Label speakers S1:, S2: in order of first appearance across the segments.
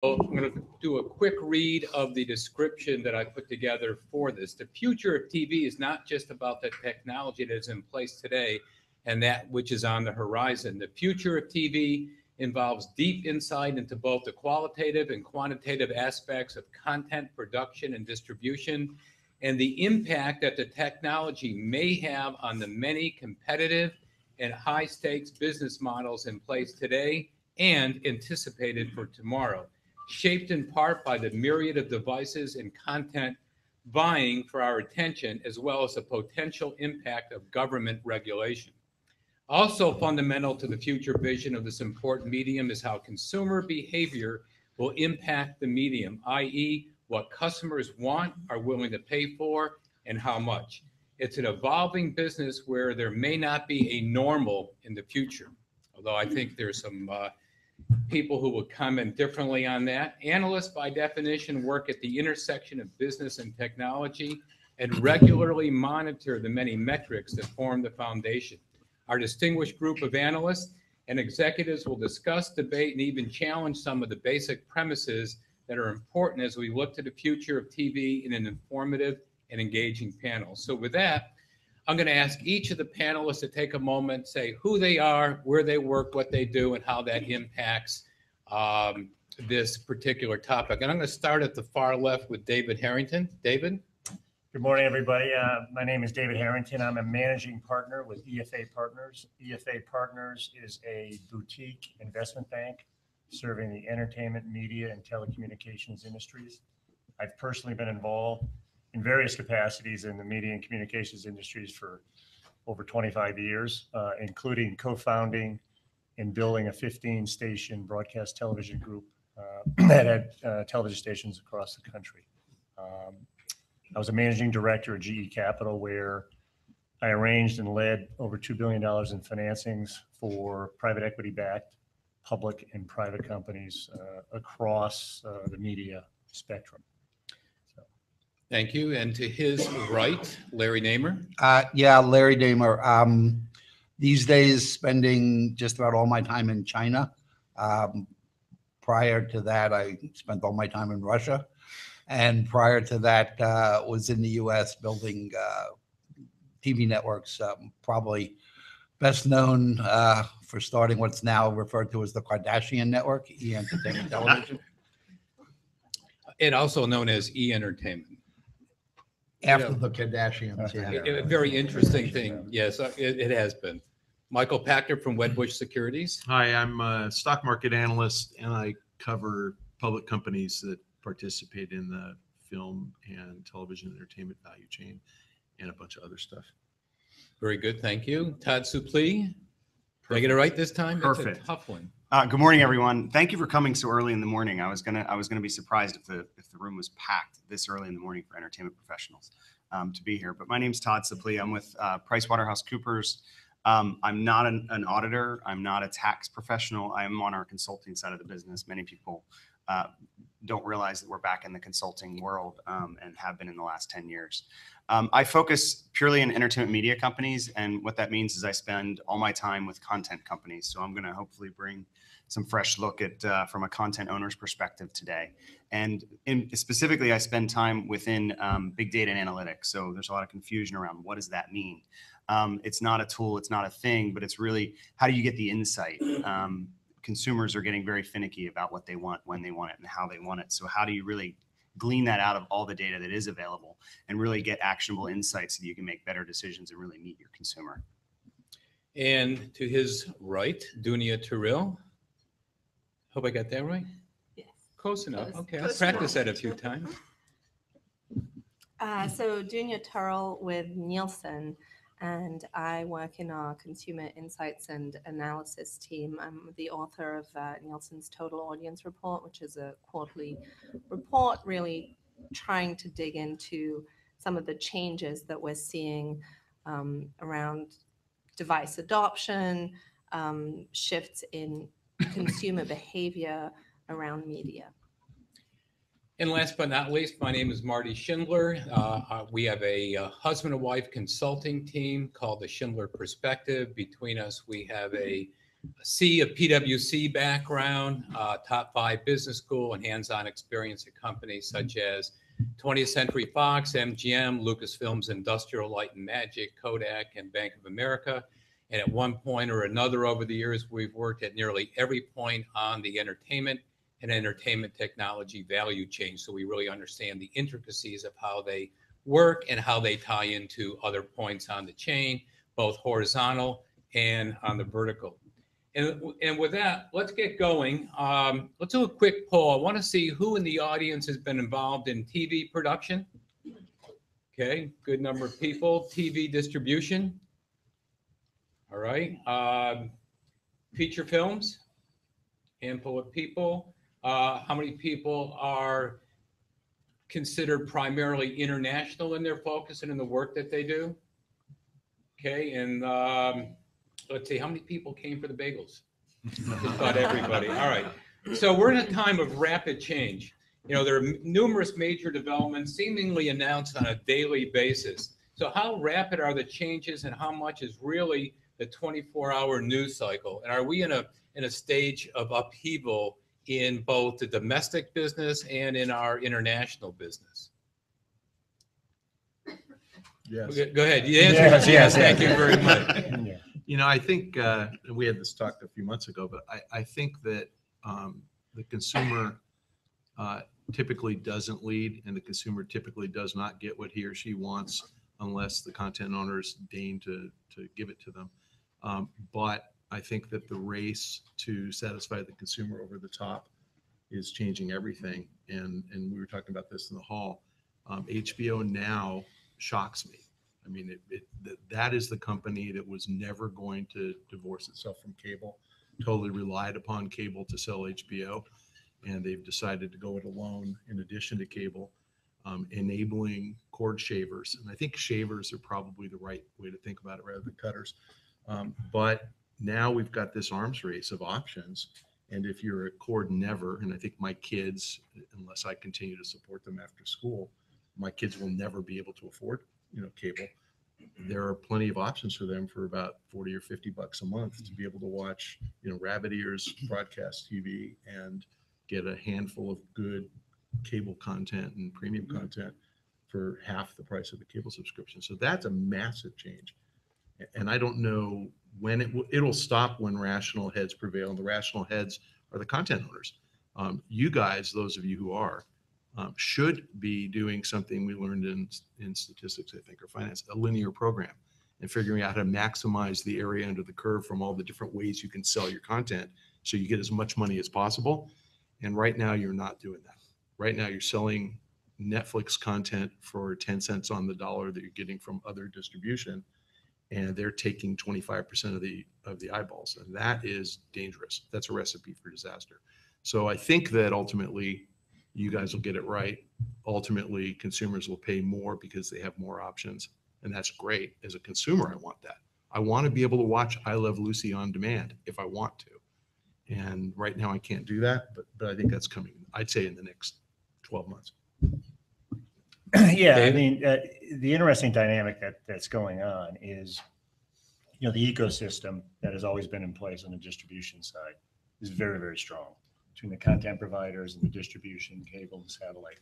S1: I'm going to do a quick read of the description that I put together for this. The future of TV is not just about the technology that is in place today and that which is on the horizon. The future of TV involves deep insight into both the qualitative and quantitative aspects of content production and distribution, and the impact that the technology may have on the many competitive and high stakes business models in place today and anticipated for tomorrow, shaped in part by the myriad of devices and content vying for our attention, as well as the potential impact of government regulation. Also fundamental to the future vision of this important medium is how consumer behavior will impact the medium, i.e., what customers want, are willing to pay for, and how much. It's an evolving business where there may not be a normal in the future, although I think there's some people who will comment differently on that. Analysts, by definition, work at the intersection of business and technology and regularly monitor the many metrics that form the foundation. Our distinguished group of analysts and executives will discuss, debate, and even challenge some of the basic premises that are important as we look to the future of TV in an informative and engaging panel. So with that, I'm going to ask each of the panelists to take a moment, say who they are, where they work, what they do, and how that impacts this particular topic. And I'm going to start at the far left with David Harrington. David?
S2: Good morning, everybody. My name is David Harrington. I'm a managing partner with EFA Partners. EFA Partners is a boutique investment bank serving the entertainment, media, and telecommunications industries. I've personally been involved in various capacities in the media and communications industries for over 25 years, including co-founding and building a 15-station broadcast television group that had television stations across the country. I was a managing director at GE Capital, where I arranged and led over $2 billion in financings for private equity-backed public and private companies across the media spectrum.
S1: Thank you. And to his right, Larry Namer.
S3: Yeah, Larry Namer. These days, spending just about all my time in China. Prior to that, I spent all my time in Russia. And prior to that, was in the U.S. building TV networks, probably best known for starting what's now referred to as the Kardashian Network, E! Entertainment Television.
S1: And also known as E! Entertainment.
S3: After the Kardashians, yeah.
S1: A very interesting thing. Yes, it has been. Michael Pachter from Wedbush Securities.
S4: Hi, I'm a stock market analyst, and I cover public companies that participate in the film and television entertainment value chain and a bunch of other stuff.
S1: Very good. Thank you. Todd Suplee. Did I get it right this time?
S5: Perfect.
S1: That's a tough one.
S5: Good morning, everyone. Thank you for coming so early in the morning. I was gonna be surprised if the room was packed this early in the morning for entertainment professionals to be here. But my name's Todd Suplee. I'm with PricewaterhouseCoopers. I'm not an auditor. I'm not a tax professional. I am on our consulting side of the business. Many people don't realize that we're back in the consulting world and have been in the last 10 years. I focus purely in entertainment media companies, and what that means is I spend all my time with content companies. So I'm going to hopefully bring some fresh look at from a content owner's perspective today. And specifically, I spend time within big data and analytics. So there's a lot of confusion around what does that mean? It's not a tool, it's not a thing, but it's really how do you get the insight? Consumers are getting very finicky about what they want, when they want it, and how they want it. So how do you really glean that out of all the data that is available and really get actionable insights so that you can make better decisions and really meet your consumer?
S1: And to his right, Dunia Turil. Hope I got that right?
S6: Yes.
S1: Close enough. Okay, I'll
S6: Close
S1: practice
S6: enough.
S1: that a few times.
S6: So Dunia Turl with Nielsen, and I work in our consumer insights and analysis team. I'm the author of Nielsen's Total Audience Report, which is a quarterly report really trying to dig into some of the changes that we're seeing around device adoption, shifts in consumer behavior around media.
S1: And last but not least, my name is Marty Schindler. We have a husband and wife consulting team called the Schindler Perspective. Between us, we have a C, a PwC background, top 5 business school, and hands-on experience at companies such as 20th Century Fox, MGM, Lucasfilms Industrial Light and Magic, Kodak, and Bank of America. And at one point or another over the years, we've worked at nearly every point on the entertainment and entertainment technology value chain. So we really understand the intricacies of how they work and how they tie into other points on the chain, both horizontal and on the vertical. And with that, let's get going. Let's do a quick poll. I want to see who in the audience has been involved in TV production. Okay, good number of people. TV distribution. All right. Feature films. Handful of people. How many people are considered primarily international in their focus and in the work that they do? Okay, and let's see, how many people came for the bagels? Just about everybody. All right. So we're in a time of rapid change. You know, there are numerous major developments seemingly announced on a daily basis. So how rapid are the changes, and how much is really the 24-hour news cycle? And are we in a stage of upheaval in both the domestic business and in our international business?
S4: Yes.
S1: Go ahead. The answer is yes. Thank you very much.
S2: Yeah.
S4: You know, I think we had this talk a few months ago, but I think that the consumer typically doesn't lead, and the consumer typically does not get what he or she wants unless the content owners deign to give it to them. But I think that the race to satisfy the consumer over the top is changing everything. And we were talking about this in the hall. HBO Now shocks me. I mean, that is the company that was never going to divorce itself from cable, totally relied upon cable to sell HBO. And they've decided to go it alone in addition to cable, enabling cord shavers. And I think shavers are probably the right way to think about it rather than cutters. But now we've got this arms race of options. And if you're a cord never, and I think my kids, unless I continue to support them after school, my kids will never be able to afford, cable. There are plenty of options for them for about 40 or 50 bucks a month to be able to watch, rabbit ears broadcast TV and get a handful of good cable content and premium content for half the price of the cable subscription. So that's a massive change. And I don't know when it'll stop, when rational heads prevail. And the rational heads are the content owners. You guys, those of you who are, should be doing something we learned in statistics, I think, or finance, a linear program, and figuring out how to maximize the area under the curve from all the different ways you can sell your content so you get as much money as possible. And right now you're not doing that. Right now you're selling Netflix content for 10 cents on the dollar that you're getting from other distribution, and they're taking 25% of the eyeballs. And that is dangerous. That's a recipe for disaster. So I think that ultimately you guys will get it right. Ultimately, consumers will pay more because they have more options. And that's great. As a consumer, I want that. I want to be able to watch I Love Lucy on demand if I want to. And right now I can't do that, but I think that's coming, I'd say, in the next 12 months.
S2: Yeah, I mean, the interesting dynamic that's going on is, the ecosystem that has always been in place on the distribution side is very, very strong between the content providers and the distribution, cable, and satellite,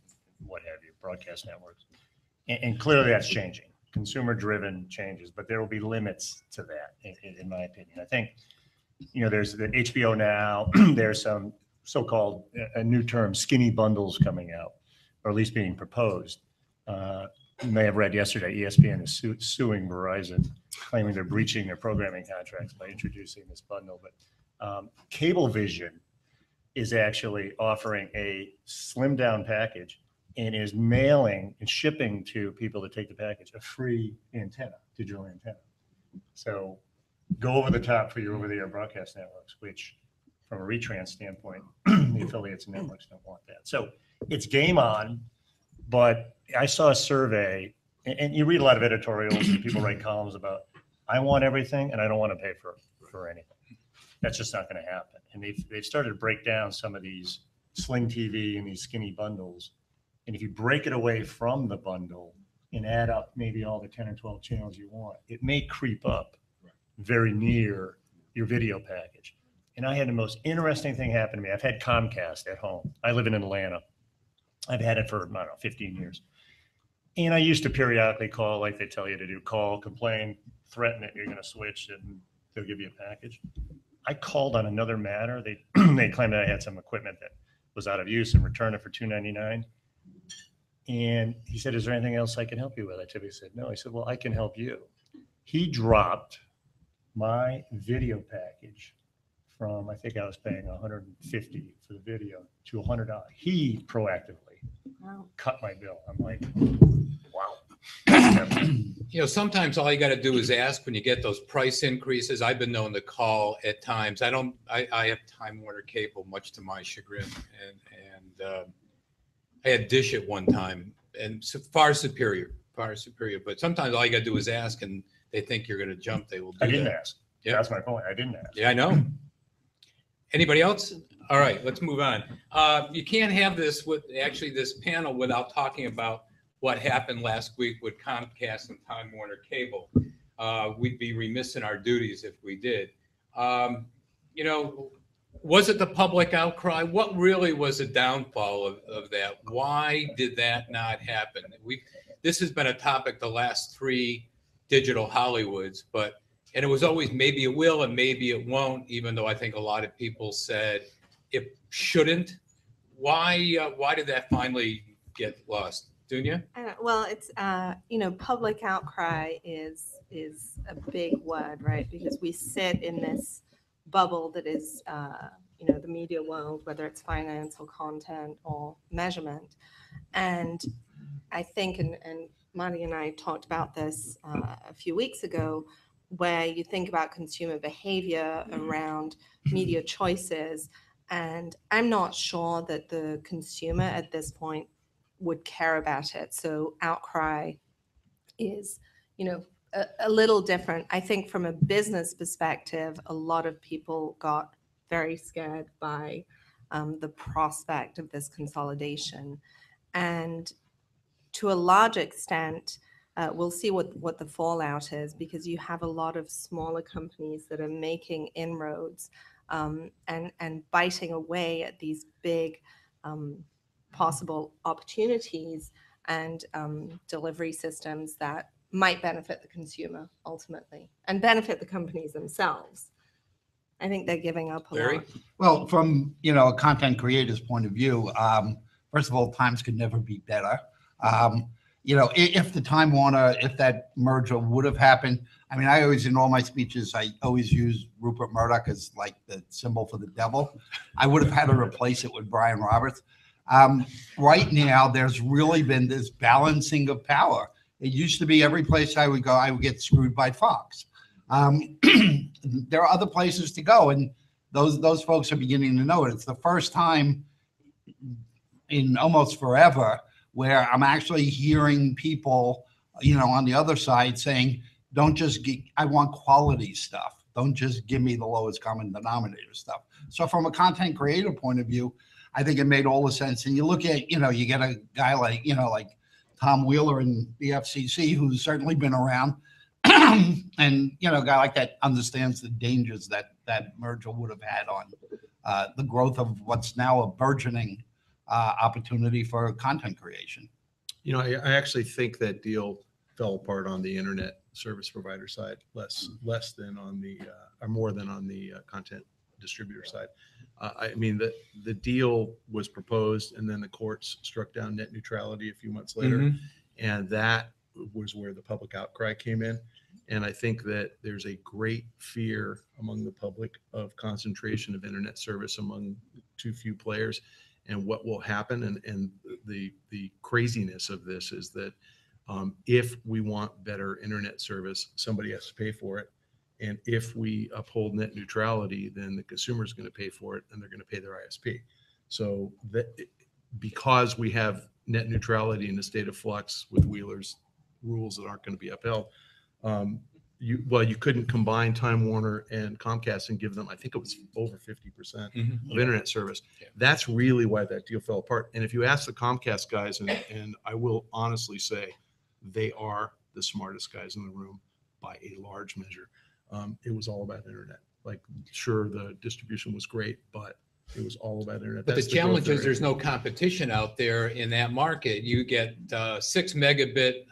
S2: what have you, broadcast networks. And clearly that's changing, consumer-driven changes, but there will be limits to that, in my opinion. I think, there's the HBO Now, there's some so-called, a new term, skinny bundles coming out, or at least being proposed. You may have read yesterday, ESPN is suing Verizon, claiming they're breaching their programming contracts by introducing this bundle. But Cablevision is actually offering a slimmed down package and is mailing and shipping to people that take the package a free antenna, digital antenna. So go over the top for your over-the-air broadcast networks, which from a retrans standpoint, the affiliates and networks don't want that. So it's game on, but I saw a survey, and you read a lot of editorials and people write columns about, I want everything and I don't want to pay for anything. That's just not going to happen. And they've started to break down some of these Sling TV and these skinny bundles. And if you break it away from the bundle and add up maybe all the 10 or 12 channels you want, it may creep up very near your video package. And I had the most interesting thing happen to me. I've had Comcast at home. I live in Atlanta. I've had it for, I don't know, 15 years. And I used to periodically call, like they tell you to do, call, complain, threaten that you're going to switch, and they'll give you a package. I called on another matter. They they claimed that I had some equipment that was out of use and returned it for $2.99. And he said, "Is there anything else I can help you with?" I typically said, "No." I said, "Well, I can help you." He dropped my video package from, I think I was paying $150 for the video, to $100. He proactively
S6: Wow.
S2: cut my bill. I'm like, wow.
S1: You know, sometimes all you got to do is ask when you get those price increases. I've been known to call at times. I have Time Warner Cable, much to my chagrin, and I had Dish at one time, and far superior. But sometimes all you got to do is ask, and they think you're going to jump. They will do
S2: I didn't
S1: that.
S2: ask.
S1: Yeah.
S2: That's my point. I didn't ask.
S1: Yeah, I know. Anybody else? All right, let's move on. You can't have this panel without talking about what happened last week with Comcast and Time Warner Cable. We'd be remiss in our duties if we did. You know, was it the public outcry? What really was the downfall of that? Why did that not happen? This has been a topic the last 3 digital Hollywoods, and it was always maybe it will and maybe it won't, even though I think a lot of people said it shouldn't. Why did that finally get lost? Dunya?
S6: Well, it's public outcry is a big word, right? Because we sit in this bubble that is the media world, whether it's finance or content or measurement. And I think, and Marty and I talked about this a few weeks ago, where you think about consumer behavior around media choices, and I'm not sure that the consumer at this point would care about it. So outcry is, a little different. I think from a business perspective, a lot of people got very scared by the prospect of this consolidation. And to a large extent, we'll see what the fallout is, because you have a lot of smaller companies that are making inroads and biting away at these big possible opportunities and delivery systems that might benefit the consumer ultimately and benefit the companies themselves. I think they're giving up a lot.
S3: Well, from a content creator's point of view, first of all, times could never be better. If the Time Warner, if that merger would have happened, I mean, I always, in all my speeches, I always use Rupert Murdoch as like the symbol for the devil. I would have had to replace it with Brian Roberts. Right now, there's really been this balancing of power. It used to be every place I would go, I would get screwed by Fox. There are other places to go, and those folks are beginning to know it. It's the first time in almost forever where I'm actually hearing people, on the other side saying, don't just I want quality stuff. Don't just give me the lowest common denominator stuff. So from a content creator point of view, I think it made all the sense. And you look at, you get a guy like, like Tom Wheeler in the FCC, who's certainly been around, and, a guy like that understands the dangers that merger would have had on the growth of what's now a burgeoning opportunity for content creation.
S4: I actually think that deal fell apart on the internet service provider side, less than on the, or more than on the content distributor side. I mean, the deal was proposed, and then the courts struck down net neutrality a few months later, and that was where the public outcry came in. And I think that there's a great fear among the public of concentration of internet service among too few players. And what will happen, and the craziness of this is that if we want better internet service, somebody has to pay for it. And if we uphold net neutrality, then the consumer is going to pay for it, and they're going to pay their ISP. So because we have net neutrality in a state of flux with Wheeler's rules that aren't going to be upheld, you couldn't combine Time Warner and Comcast and give them, I think it was over 50% of internet service.
S1: Yeah.
S4: That's really why that deal fell apart. And if you ask the Comcast guys, and I will honestly say they are the smartest guys in the room by a large measure, it was all about internet. Like, sure, the distribution was great, but it was all about internet.
S1: But the
S4: That's growth
S1: challenge is
S4: area.
S1: there's no competition out there in that market. You get 6 megabit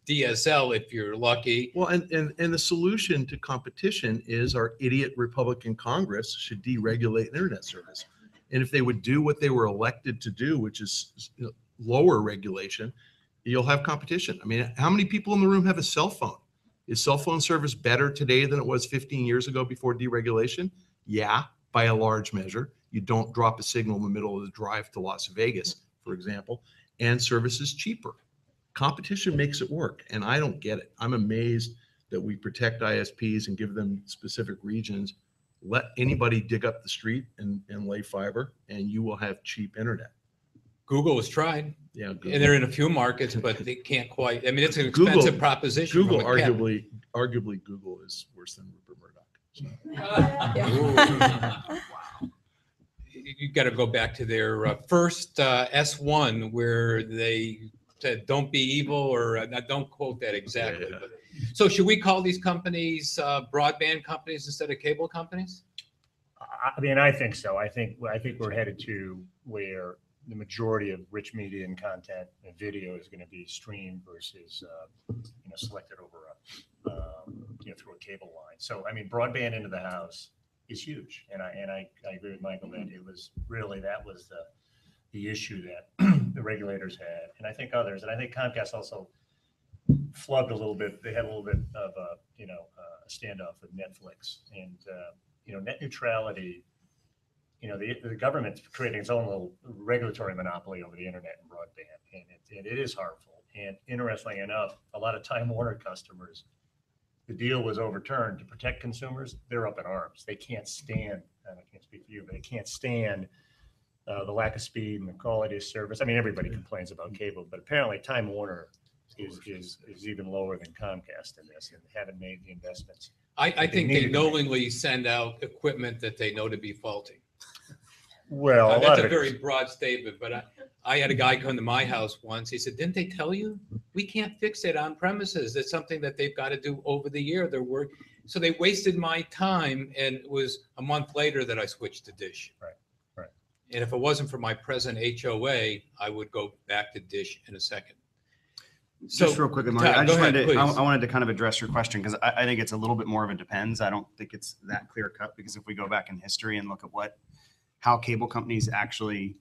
S1: DSL if you're lucky.
S4: Well, and the solution to competition is our idiot Republican Congress should deregulate internet service. And if they would do what they were elected to do, which is lower regulation, you'll have competition. I mean, how many people in the room have a cell phone? Is cell phone service better today than it was 15 years ago before deregulation? Yeah, by a large measure. You don't drop a signal in the middle of the drive to Las Vegas, for example, and service is cheaper. Competition makes it work, and I don't get it. I'm amazed that we protect ISPs and give them specific regions. Let anybody dig up the street and lay fiber, and you will have cheap internet.
S1: Google has tried,
S4: Yeah,
S1: and they're in a few markets, but they can't quite. I mean, it's an
S4: Google-
S1: expensive proposition.
S4: Google,
S1: from a cap.
S4: arguably, Google is worse than Rupert Murdoch. So.
S1: You got to go back to their first S1 where they said, don't be evil, or don't quote that exactly.
S4: Yeah.
S1: But, so should we call these companies broadband companies instead of cable companies?
S2: I mean, I think so. I think we're headed to where the majority of rich media and content and video is going to be streamed versus selected over through a cable line. So I mean, broadband into the house is huge, and I agree with Michael that it was really that was the issue that the regulators had, and I think others, and I think Comcast also flubbed a little bit. They had a little bit of a standoff with Netflix, and net neutrality. The government's creating its own little regulatory monopoly over the internet and broadband, and it is harmful. And interestingly enough, a lot of Time Warner customers, the deal was overturned to protect consumers. They're up in arms. They can't stand, and I can't speak for you, but they can't stand the lack of speed and the quality of service. I mean, everybody complains about cable, but apparently Time Warner is even lower than Comcast in this, and haven't made the investments.
S1: I think they
S2: needed to make.
S1: knowingly send out equipment that they know to be faulty.
S2: Well, a lot
S1: That's
S2: of
S1: a
S2: it
S1: very
S2: is.
S1: broad statement, but I had a guy come to my house once. He said, didn't they tell you? We can't fix it on premises. It's something that they've got to do over the year. Their work. So they wasted my time, and it was a month later that I switched to Dish.
S2: Right.
S1: And if it wasn't for my present HOA, I would go back to Dish in a second.
S5: Just real quickly, Marty,
S1: Todd,
S5: I just
S1: go ahead,
S5: wanted to,
S1: please.
S5: I wanted to kind of address your question because I think it's a little bit more of a depends. I don't think it's that clear cut because if we go back in history and look at how cable companies actually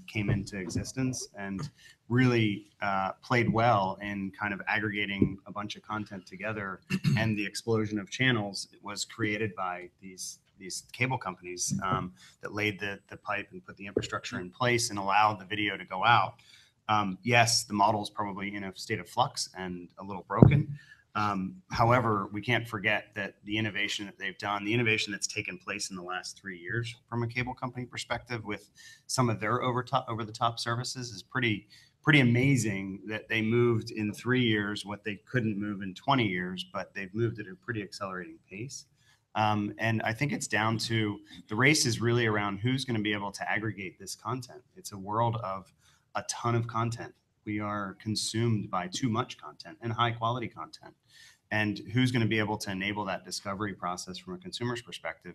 S5: came into existence and really played well in kind of aggregating a bunch of content together, and the explosion of channels was created by these cable companies that laid the pipe and put the infrastructure in place and allowed the video to go out. Yes, the model is probably in a state of flux and a little broken. However, we can't forget that the innovation that they've done, the innovation that's taken place in the last 3 years from a cable company perspective with some of their over the top services is pretty amazing that they moved in 3 years what they couldn't move in 20 years, but they've moved at a pretty accelerating pace. And I think it's down to the race is really around who's going to be able to aggregate this content. It's a world of a ton of content. We are consumed by too much content and high quality content. And who's going to be able to enable that discovery process from a consumer's perspective,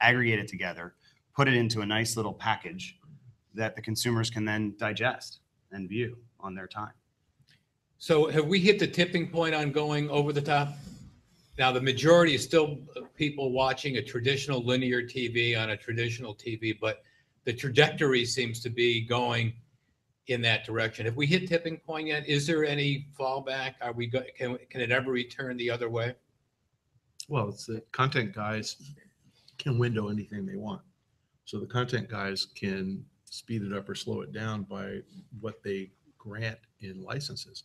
S5: aggregate it together, put it into a nice little package that the consumers can then digest and view on their time.
S1: So have we hit the tipping point on going over the top? Now, the majority is still people watching a traditional linear TV on a traditional TV, but the trajectory seems to be going in that direction. Have we hit tipping point yet? Is there any fallback? Are we can it ever return the other way?
S4: Well, it's the content guys can window anything they want. So the content guys can speed it up or slow it down by what they grant in licenses.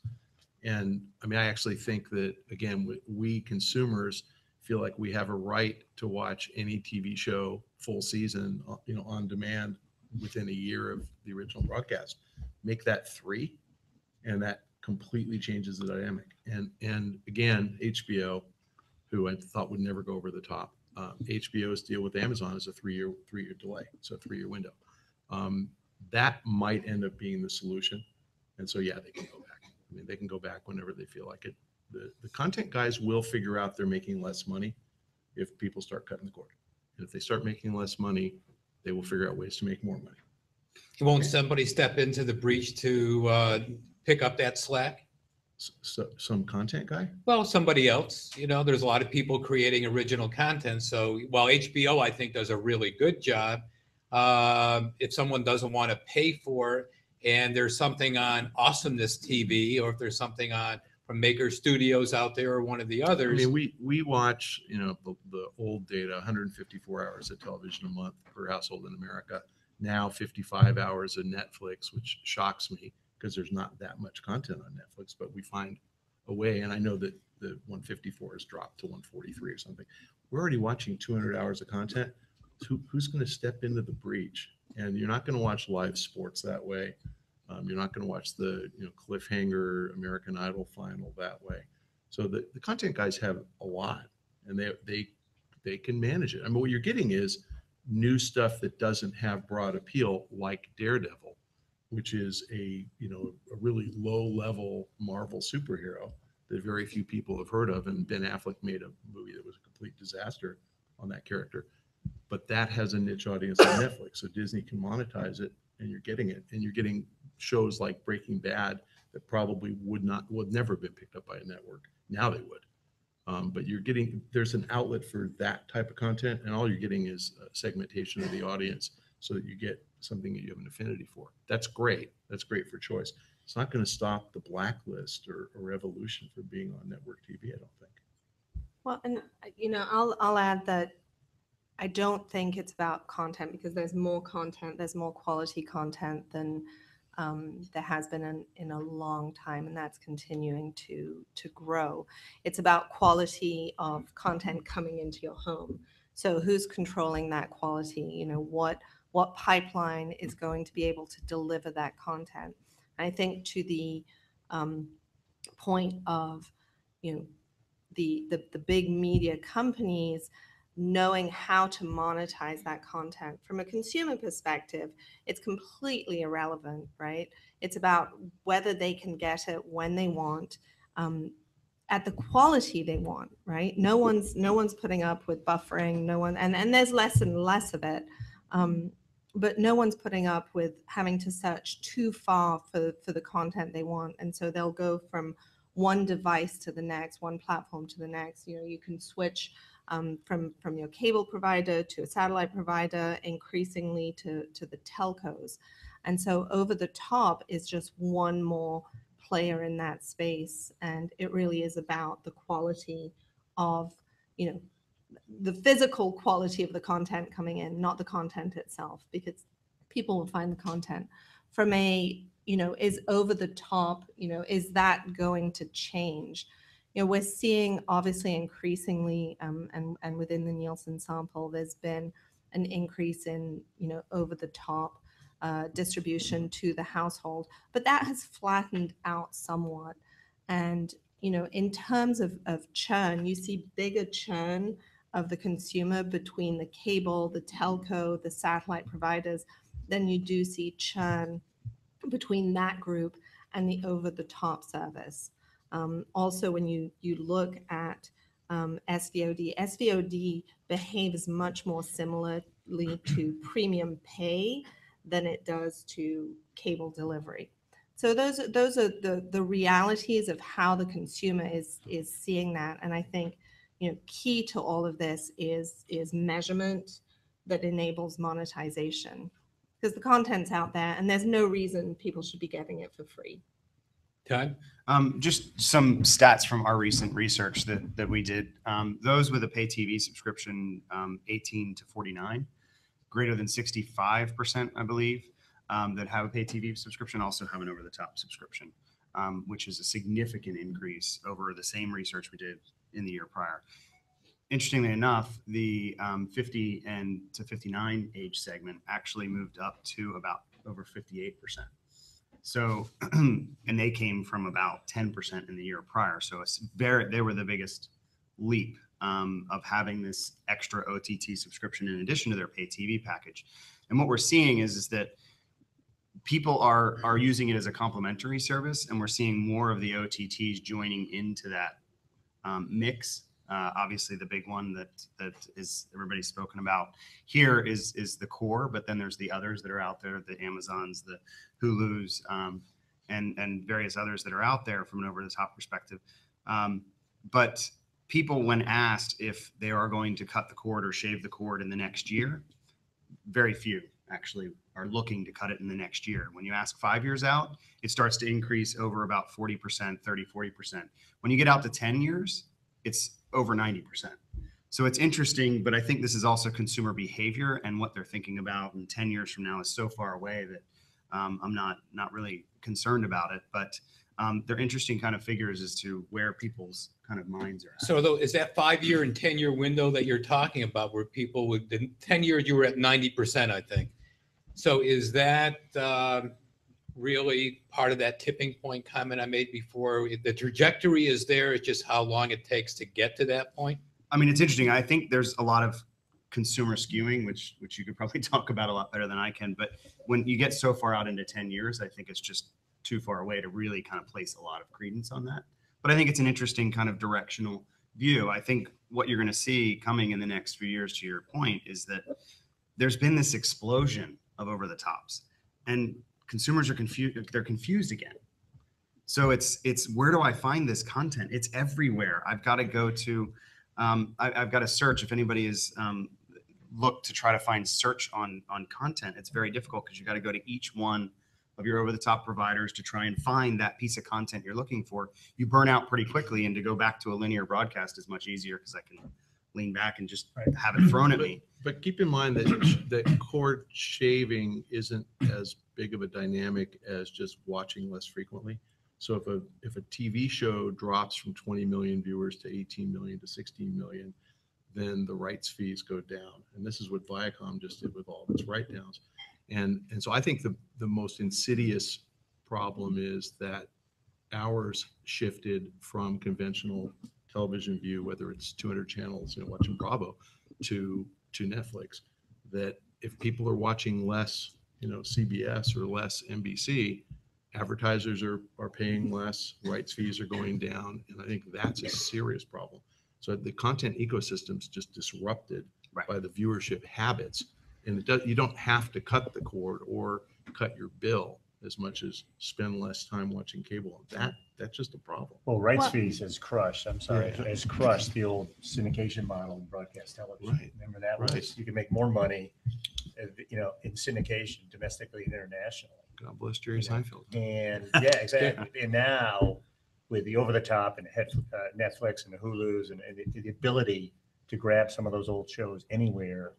S4: And I mean, I actually think that, again, we consumers feel like we have a right to watch any TV show full season, on demand within a year of the original broadcast. Make that 3, and that completely changes the dynamic. And again, HBO, who I thought would never go over the top, HBO's deal with Amazon is a 3-year delay, so a 3-year window. That might end up being the solution. And so, yeah, they can go back. I mean, they can go back whenever they feel like it. The content guys will figure out they're making less money, if people start cutting the cord. And if they start making less money, they will figure out ways to make more money.
S1: Won't somebody step into the breach to pick up that slack?
S4: So, some content guy?
S1: Well, somebody else, there's a lot of people creating original content. So while HBO, I think, does a really good job, if someone doesn't want to pay for it and there's something on Awesomeness TV, or if there's something on from Maker Studios out there or one of the
S4: I
S1: others.
S4: mean, we watch, the old data, 154 hours of television a month per household in America. Now 55 hours of Netflix, which shocks me because there's not that much content on Netflix, but we find a way. And I know that the 154 has dropped to 143 or something. We're already watching 200 hours of content. Who's going to step into the breach? And you're not going to watch live sports that way. You're not going to watch the cliffhanger American Idol final that way. So the content guys have a lot, and they can manage it. I mean, what you're getting is new stuff that doesn't have broad appeal, like Daredevil, which is a really low level Marvel superhero that very few people have heard of. And Ben Affleck made a movie that was a complete disaster on that character. But that has a niche audience on Netflix, so Disney can monetize it, and you're getting it. And you're getting shows like Breaking Bad that probably would never have been picked up by a network. Now they would. But there's an outlet for that type of content, and all you're getting is segmentation of the audience so that you get something that you have an affinity for. That's great. That's great for choice. It's not going to stop the Blacklist or Revolution from being on network TV, I don't think.
S6: Well, and I'll add that I don't think it's about content, because there's more content, there's more quality content than there has been in a long time, and that's continuing to grow. It's about quality of content coming into your home. So who's controlling that quality? What pipeline is going to be able to deliver that content? I think to the point of the big media companies knowing how to monetize that content. From a consumer perspective, it's completely irrelevant, right? It's about whether they can get it when they want, at the quality they want, right? No one's putting up with buffering, and there's less and less of it. But no one's putting up with having to search too far for the content they want. And so they'll go from one device to the next, one platform to the next. You can switch from your cable provider to a satellite provider, increasingly to the telcos. And so over the top is just one more player in that space. And it really is about the quality of, the physical quality of the content coming in, not the content itself, because people will find the content. From a, is over the top, is that going to change? We're seeing obviously increasingly, and within the Nielsen sample, there's been an increase in, over the top distribution to the household, but that has flattened out somewhat. And, in terms of churn, you see bigger churn of the consumer between the cable, the telco, the satellite providers, than you do see churn between that group and the over-the-top service. Also, when you look at SVOD behaves much more similarly to premium pay than it does to cable delivery. So those are the realities of how the consumer is seeing that. And I think key to all of this is measurement that enables monetization, because the content's out there and there's no reason people should be getting it for free.
S1: Todd?
S5: Just some stats from our recent research that we did. Those with a pay TV subscription, 18 to 49, greater than 65%, I believe, that have a pay TV subscription also have an over-the-top subscription, which is a significant increase over the same research we did in the year prior. Interestingly enough, the 50 and to 59 age segment actually moved up to about over 58%. So, and they came from about 10% in the year prior. So they were the biggest leap of having this extra OTT subscription in addition to their pay TV package. And what we're seeing is that people are using it as a complementary service, and we're seeing more of the OTTs joining into that mix Obviously, the big one that is everybody's spoken about here is the core, but then there's the others that are out there, the Amazons, the Hulus, and various others that are out there from an over-the-top perspective. But people, when asked if they are going to cut the cord or shave the cord in the next year, very few actually are looking to cut it in the next year. When you ask 5 years out, it starts to increase over about 40%, 30, 40%. When you get out to 10 years, it's over 90%. So it's interesting, but I think this is also consumer behavior, and what they're thinking about in 10 years from now is so far away that I'm not really concerned about it. But they're interesting kind of figures as to where people's kind of minds are at.
S1: So though, is that 5-year and 10-year window that you're talking about where people would, in 10 years, you were at 90%, I think. So is that really part of that tipping point comment I made before? The trajectory is there, it's just how long it takes to get to that point?
S5: I mean, it's interesting. I think there's a lot of consumer skewing, which you could probably talk about a lot better than I can. But when you get so far out into 10 years, I think it's just too far away to really kind of place a lot of credence on that. But I think it's an interesting kind of directional view. I think what you're going to see coming in the next few years, to your point, is that there's been this explosion of over the tops, and consumers are confused. They're confused again. So it's where do I find this content? It's everywhere. I've got to go to, I've got to search. If anybody is looked to try to find search on content, it's very difficult because you got to go to each one of your over-the-top providers to try and find that piece of content you're looking for. You burn out pretty quickly, and to go back to a linear broadcast is much easier because I can lean back and just have it thrown at me.
S4: But keep in mind that cord shaving isn't as big of a dynamic as just watching less frequently. So if a TV show drops from 20 million viewers to 18 million to 16 million, then the rights fees go down. And this is what Viacom just did with all of its write-downs. And so I think the most insidious problem is that hours shifted from conventional television view, whether it's 200 channels, watching Bravo, to Netflix. That if people are watching less, CBS or less NBC, advertisers are paying less, rights fees are going down, and I think that's a serious problem. So the content ecosystem's just disrupted by the viewership habits. And you don't have to cut the cord or cut your bill as much as spend less time watching cable. That's just a problem.
S2: Well, rights
S6: Well-
S2: fees has crushed, has crushed the old syndication model in broadcast television.
S4: Right.
S2: Remember that
S4: Right.
S2: was, you can make more money, in syndication domestically and internationally.
S4: God bless Jerry Seinfeld.
S2: And yeah, exactly. And now with the over the top and Netflix and the Hulus and the ability to grab some of those old shows anywhere,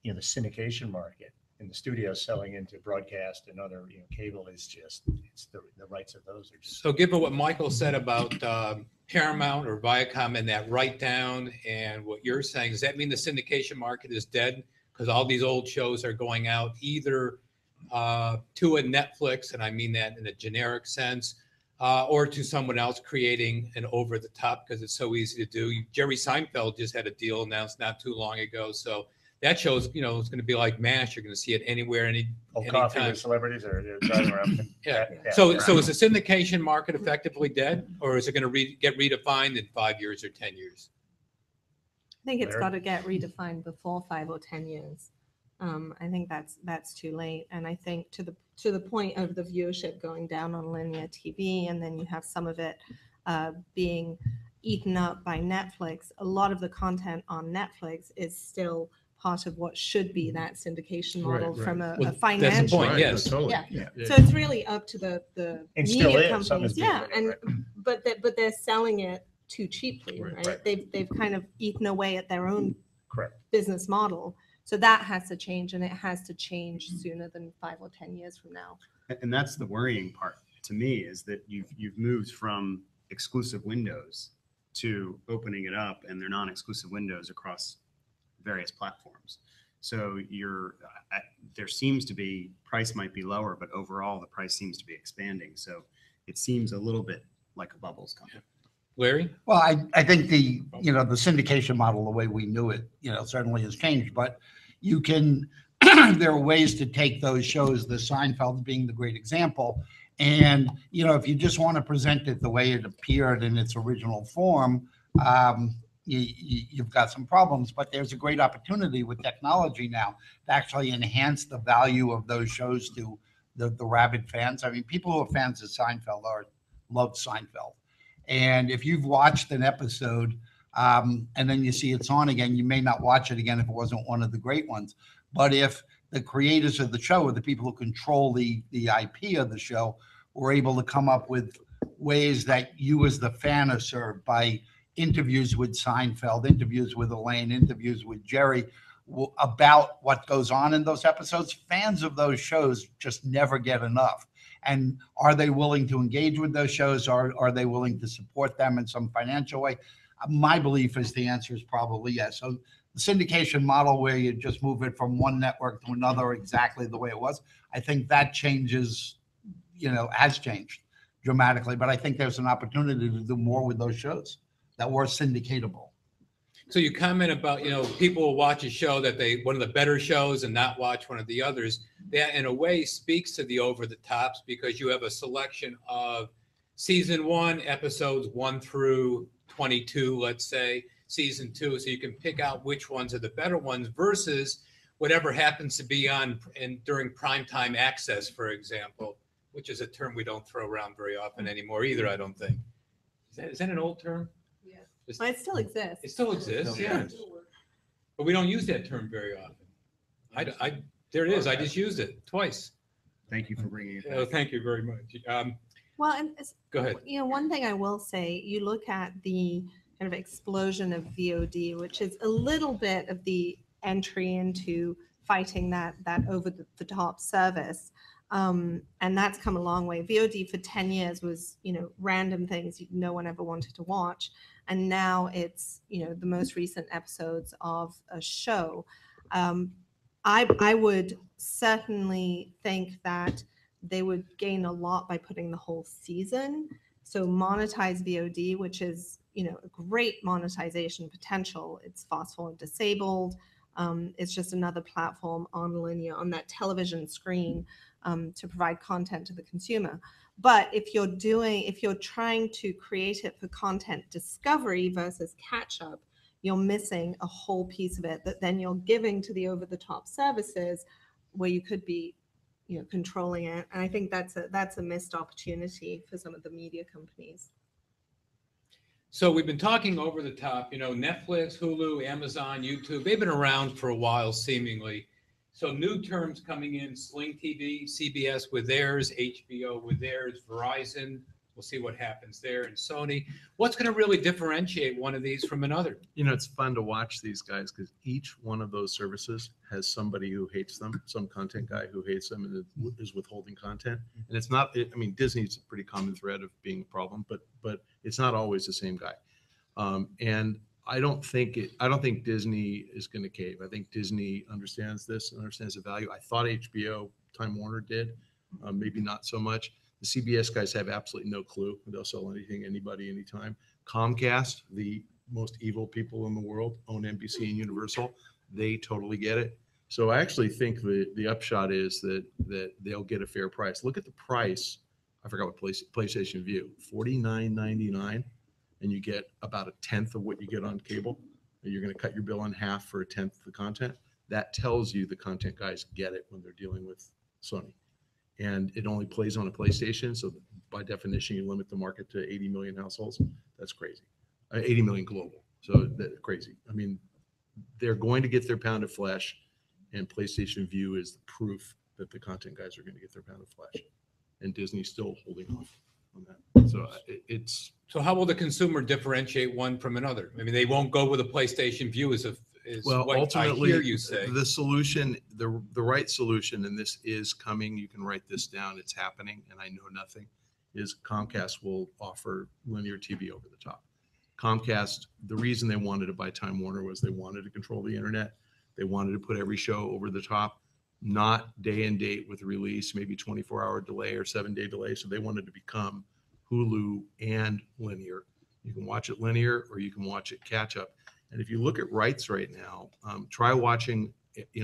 S2: the syndication market and the studios selling into broadcast and other, cable is just, it's the rights of those are just.
S1: So given what Michael said about Paramount or Viacom and that write down and what you're saying, does that mean the syndication market is dead? Because all these old shows are going out either to a Netflix, and I mean that in a generic sense, or to someone else creating an over the top because it's so easy to do. Jerry Seinfeld just had a deal announced not too long ago. So that show's, it's going to be like MASH. You're going to see it anywhere,
S2: Coffee
S1: anytime.
S2: with celebrities or driving around.
S1: Yeah. So is the syndication market effectively dead, or is it going to get redefined in 5 years or 10 years?
S6: I think it's
S2: Larry?
S6: got to get redefined before 5 or 10 years. I think that's too late. And I think to the point of the viewership going down on linear TV, and then you have some of it being eaten up by Netflix. A lot of the content on Netflix is still part of what should be that syndication model
S4: Right, right.
S6: from a
S1: Well, that's the
S6: financial.
S1: point,
S4: Right,
S1: yes.
S4: totally.
S6: Yeah.
S4: Yeah.
S6: So it's really up to the
S2: And still
S6: media
S2: is, some
S6: companies.
S2: is being
S6: Yeah,
S2: made,
S6: and but they're selling it too cheaply,
S4: Right,
S6: right?
S2: right.
S6: They've kind of eaten away at their own
S2: Correct.
S6: business model. So that has to change, and it has to change sooner than 5 or 10 years from now.
S5: And that's the worrying part to me, is that you've moved from exclusive windows to opening it up, and they're non-exclusive windows across various platforms. So there seems to be, price might be lower, but overall the price seems to be expanding. So it seems a little bit like a bubble's coming.
S1: Larry?
S3: Well, I think the syndication model, the way we knew it, certainly has changed, but you can, there are ways to take those shows, the Seinfeld being the great example. And, if you just want to present it the way it appeared in its original form, you've got some problems. But there's a great opportunity with technology now to actually enhance the value of those shows to the rabid fans. I mean, people who are fans of Seinfeld love Seinfeld. And if you've watched an episode and then you see it's on again, you may not watch it again if it wasn't one of the great ones. But if the creators of the show or the people who control the IP of the show were able to come up with ways that you as the fan are served by interviews with Seinfeld, interviews with Elaine, interviews with Jerry about what goes on in those episodes, fans of those shows just never get enough. And are they willing to engage with those shows? Or are they willing to support them in some financial way? My belief is the answer is probably yes. So the syndication model where you just move it from one network to another exactly the way it was, I think that changes, has changed dramatically. But I think there's an opportunity to do more with those shows that were syndicatable.
S1: So you comment about, people will watch a show that one of the better shows and not watch one of the others. That in a way speaks to the over the tops because you have a selection of season 1, episodes 1 through 22, let's say, season 2. So you can pick out which ones are the better ones versus whatever happens to be on during primetime access, for example, which is a term we don't throw around very often anymore either, I don't think. Is that an old term?
S6: Well, it still exists.
S1: It still exists, yeah. But we don't use that term very often. There it is. I just used it twice.
S5: Thank you for bringing it
S1: Oh,
S5: back.
S1: thank you very much.
S6: Well, and
S1: Go ahead.
S6: one thing I will say, you look at the kind of explosion of VOD, which is a little bit of the entry into fighting that over the top service. And that's come a long way. VOD for 10 years was, random things no one ever wanted to watch. And now it's, the most recent episodes of a show. I would certainly think that they would gain a lot by putting the whole season. So monetize VOD, which is, a great monetization potential. It's fast forward disabled. It's just another platform on linear, on that television screen to provide content to the consumer. But if you're trying to create it for content discovery versus catch up, you're missing a whole piece of it that then you're giving to the over the top services where you could be, controlling it. And I think that's a missed opportunity for some of the media companies.
S1: So we've been talking over the top, Netflix, Hulu, Amazon, YouTube, they've been around for a while seemingly. So new terms coming in, Sling TV, CBS with theirs, HBO with theirs, Verizon, we'll see what happens there, and Sony. What's going to really differentiate one of these from another?
S4: It's fun to watch these guys because each one of those services has somebody who hates them, some content guy who hates them and is withholding content. And it's not, Disney's a pretty common thread of being a problem, but it's not always the same guy. And I don't think Disney is going to cave. I think Disney understands this and understands the value. I thought HBO, Time Warner did, maybe not so much. The CBS guys have absolutely no clue. They'll sell anything, anybody, anytime. Comcast, the most evil people in the world, own NBC and Universal. They totally get it. So I actually think the upshot is that they'll get a fair price. Look at the price. I forgot what PlayStation View, $49.99. And you get about 1/10 of what you get on cable. You're going to cut your bill in half for 1/10 of the content. That tells you the content guys get it when they're dealing with Sony. And it only plays on a PlayStation. So by definition, you limit the market to 80 million households. That's crazy. 80 million global. So that's crazy. They're going to get their pound of flesh, and PlayStation View is the proof that the content guys are going to get their pound of flesh. And Disney's still holding off on that. So
S1: So how will the consumer differentiate one from another? They won't go with a PlayStation View is what
S4: ultimately,
S1: I hear you say.
S4: the solution, the right solution, and this is coming, you can write this down, it's happening, and I know nothing, is Comcast will offer linear TV over the top. Comcast, the reason they wanted to buy Time Warner was they wanted to control the internet. They wanted to put every show over the top, not day and date with release, maybe 24-hour delay or 7-day delay. So they wanted to become Hulu and linear. You can watch it linear or you can watch it catch up. And if you look at rights right now, try watching,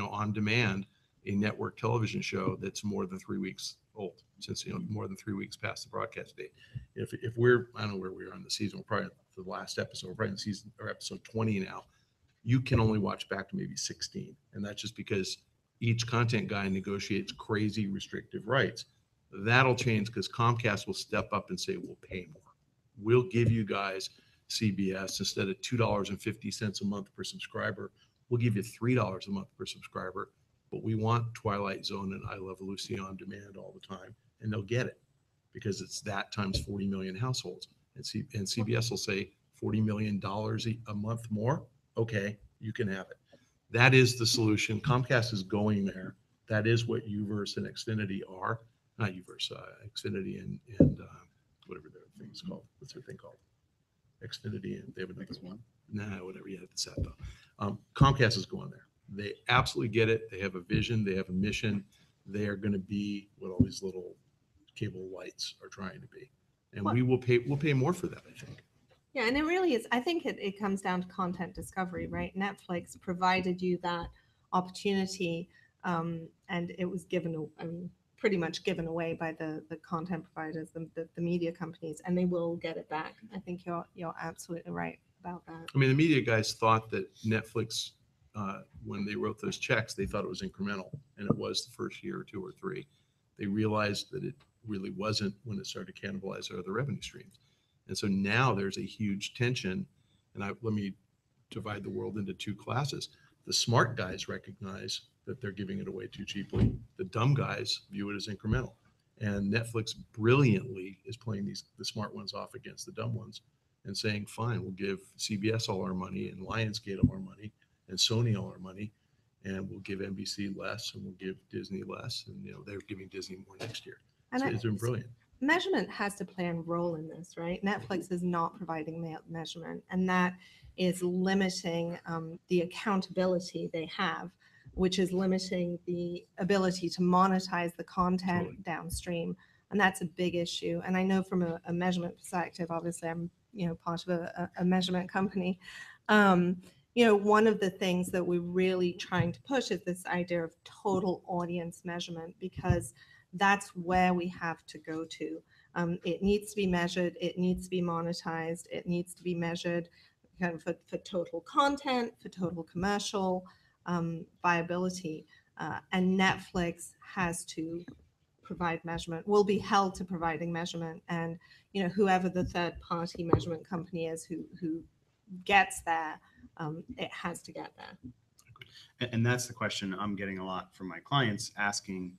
S4: on demand, a network television show that's more than 3 weeks old. since, more than 3 weeks past the broadcast date. If we're, I don't know where we are in the season, we're probably at the last episode, we're probably in season or episode 20 now. You can only watch back to maybe 16. And that's just because each content guy negotiates crazy restrictive rights. That'll change because Comcast will step up and say, we'll pay more. We'll give you guys CBS instead of $2.50 a month per subscriber. We'll give you $3 a month per subscriber, but we want Twilight Zone and I Love Lucy on demand all the time. And they'll get it because it's that times 40 million households. And CBS will say $40 million a month more. Okay, you can have it. That is the solution. Comcast is going there. That is what Uverse and Xfinity are. Not Uverse, Xfinity and whatever their thing's called. What's their thing called? Xfinity and they have another one. Nah, whatever. Yeah, it's that though. Comcast is going there. They absolutely get it. They have a vision. They have a mission. They are going to be what all these little cable lights are trying to be. And we'll pay more for that, I think.
S6: Yeah, and it really is. I think it comes down to content discovery, right? Netflix provided you that opportunity, and it was pretty much given away by the content providers, the media companies, and they will get it back. I think you're absolutely right about that.
S4: I mean, the media guys thought that Netflix, when they wrote those checks, they thought it was incremental, and it was the first year or 2 or 3. They realized that it really wasn't when it started to cannibalize their other revenue streams. And so now there's a huge tension, and let me divide the world into 2 classes. The smart guys recognize that they're giving it away too cheaply. The dumb guys view it as incremental. And Netflix brilliantly is playing the smart ones off against the dumb ones and saying, fine, we'll give CBS all our money and Lionsgate all our money and Sony all our money, and we'll give NBC less and we'll give Disney less. And they're giving Disney more next year. So it's been brilliant.
S6: Measurement has to play a role in this, right? Netflix is not providing measurement, and that is limiting the accountability they have, which is limiting the ability to monetize the content downstream. And that's a big issue. And I know from a measurement perspective, obviously I'm, part of a measurement company. One of the things that we're really trying to push is this idea of total audience measurement, because that's where we have to go to. It needs to be measured. It needs to be monetized. It needs to be measured kind of for total content, for total commercial viability. And Netflix has to provide measurement, will be held to providing measurement. And, whoever the third party measurement company is who gets there, it has to get there.
S5: And that's the question I'm getting a lot from my clients asking,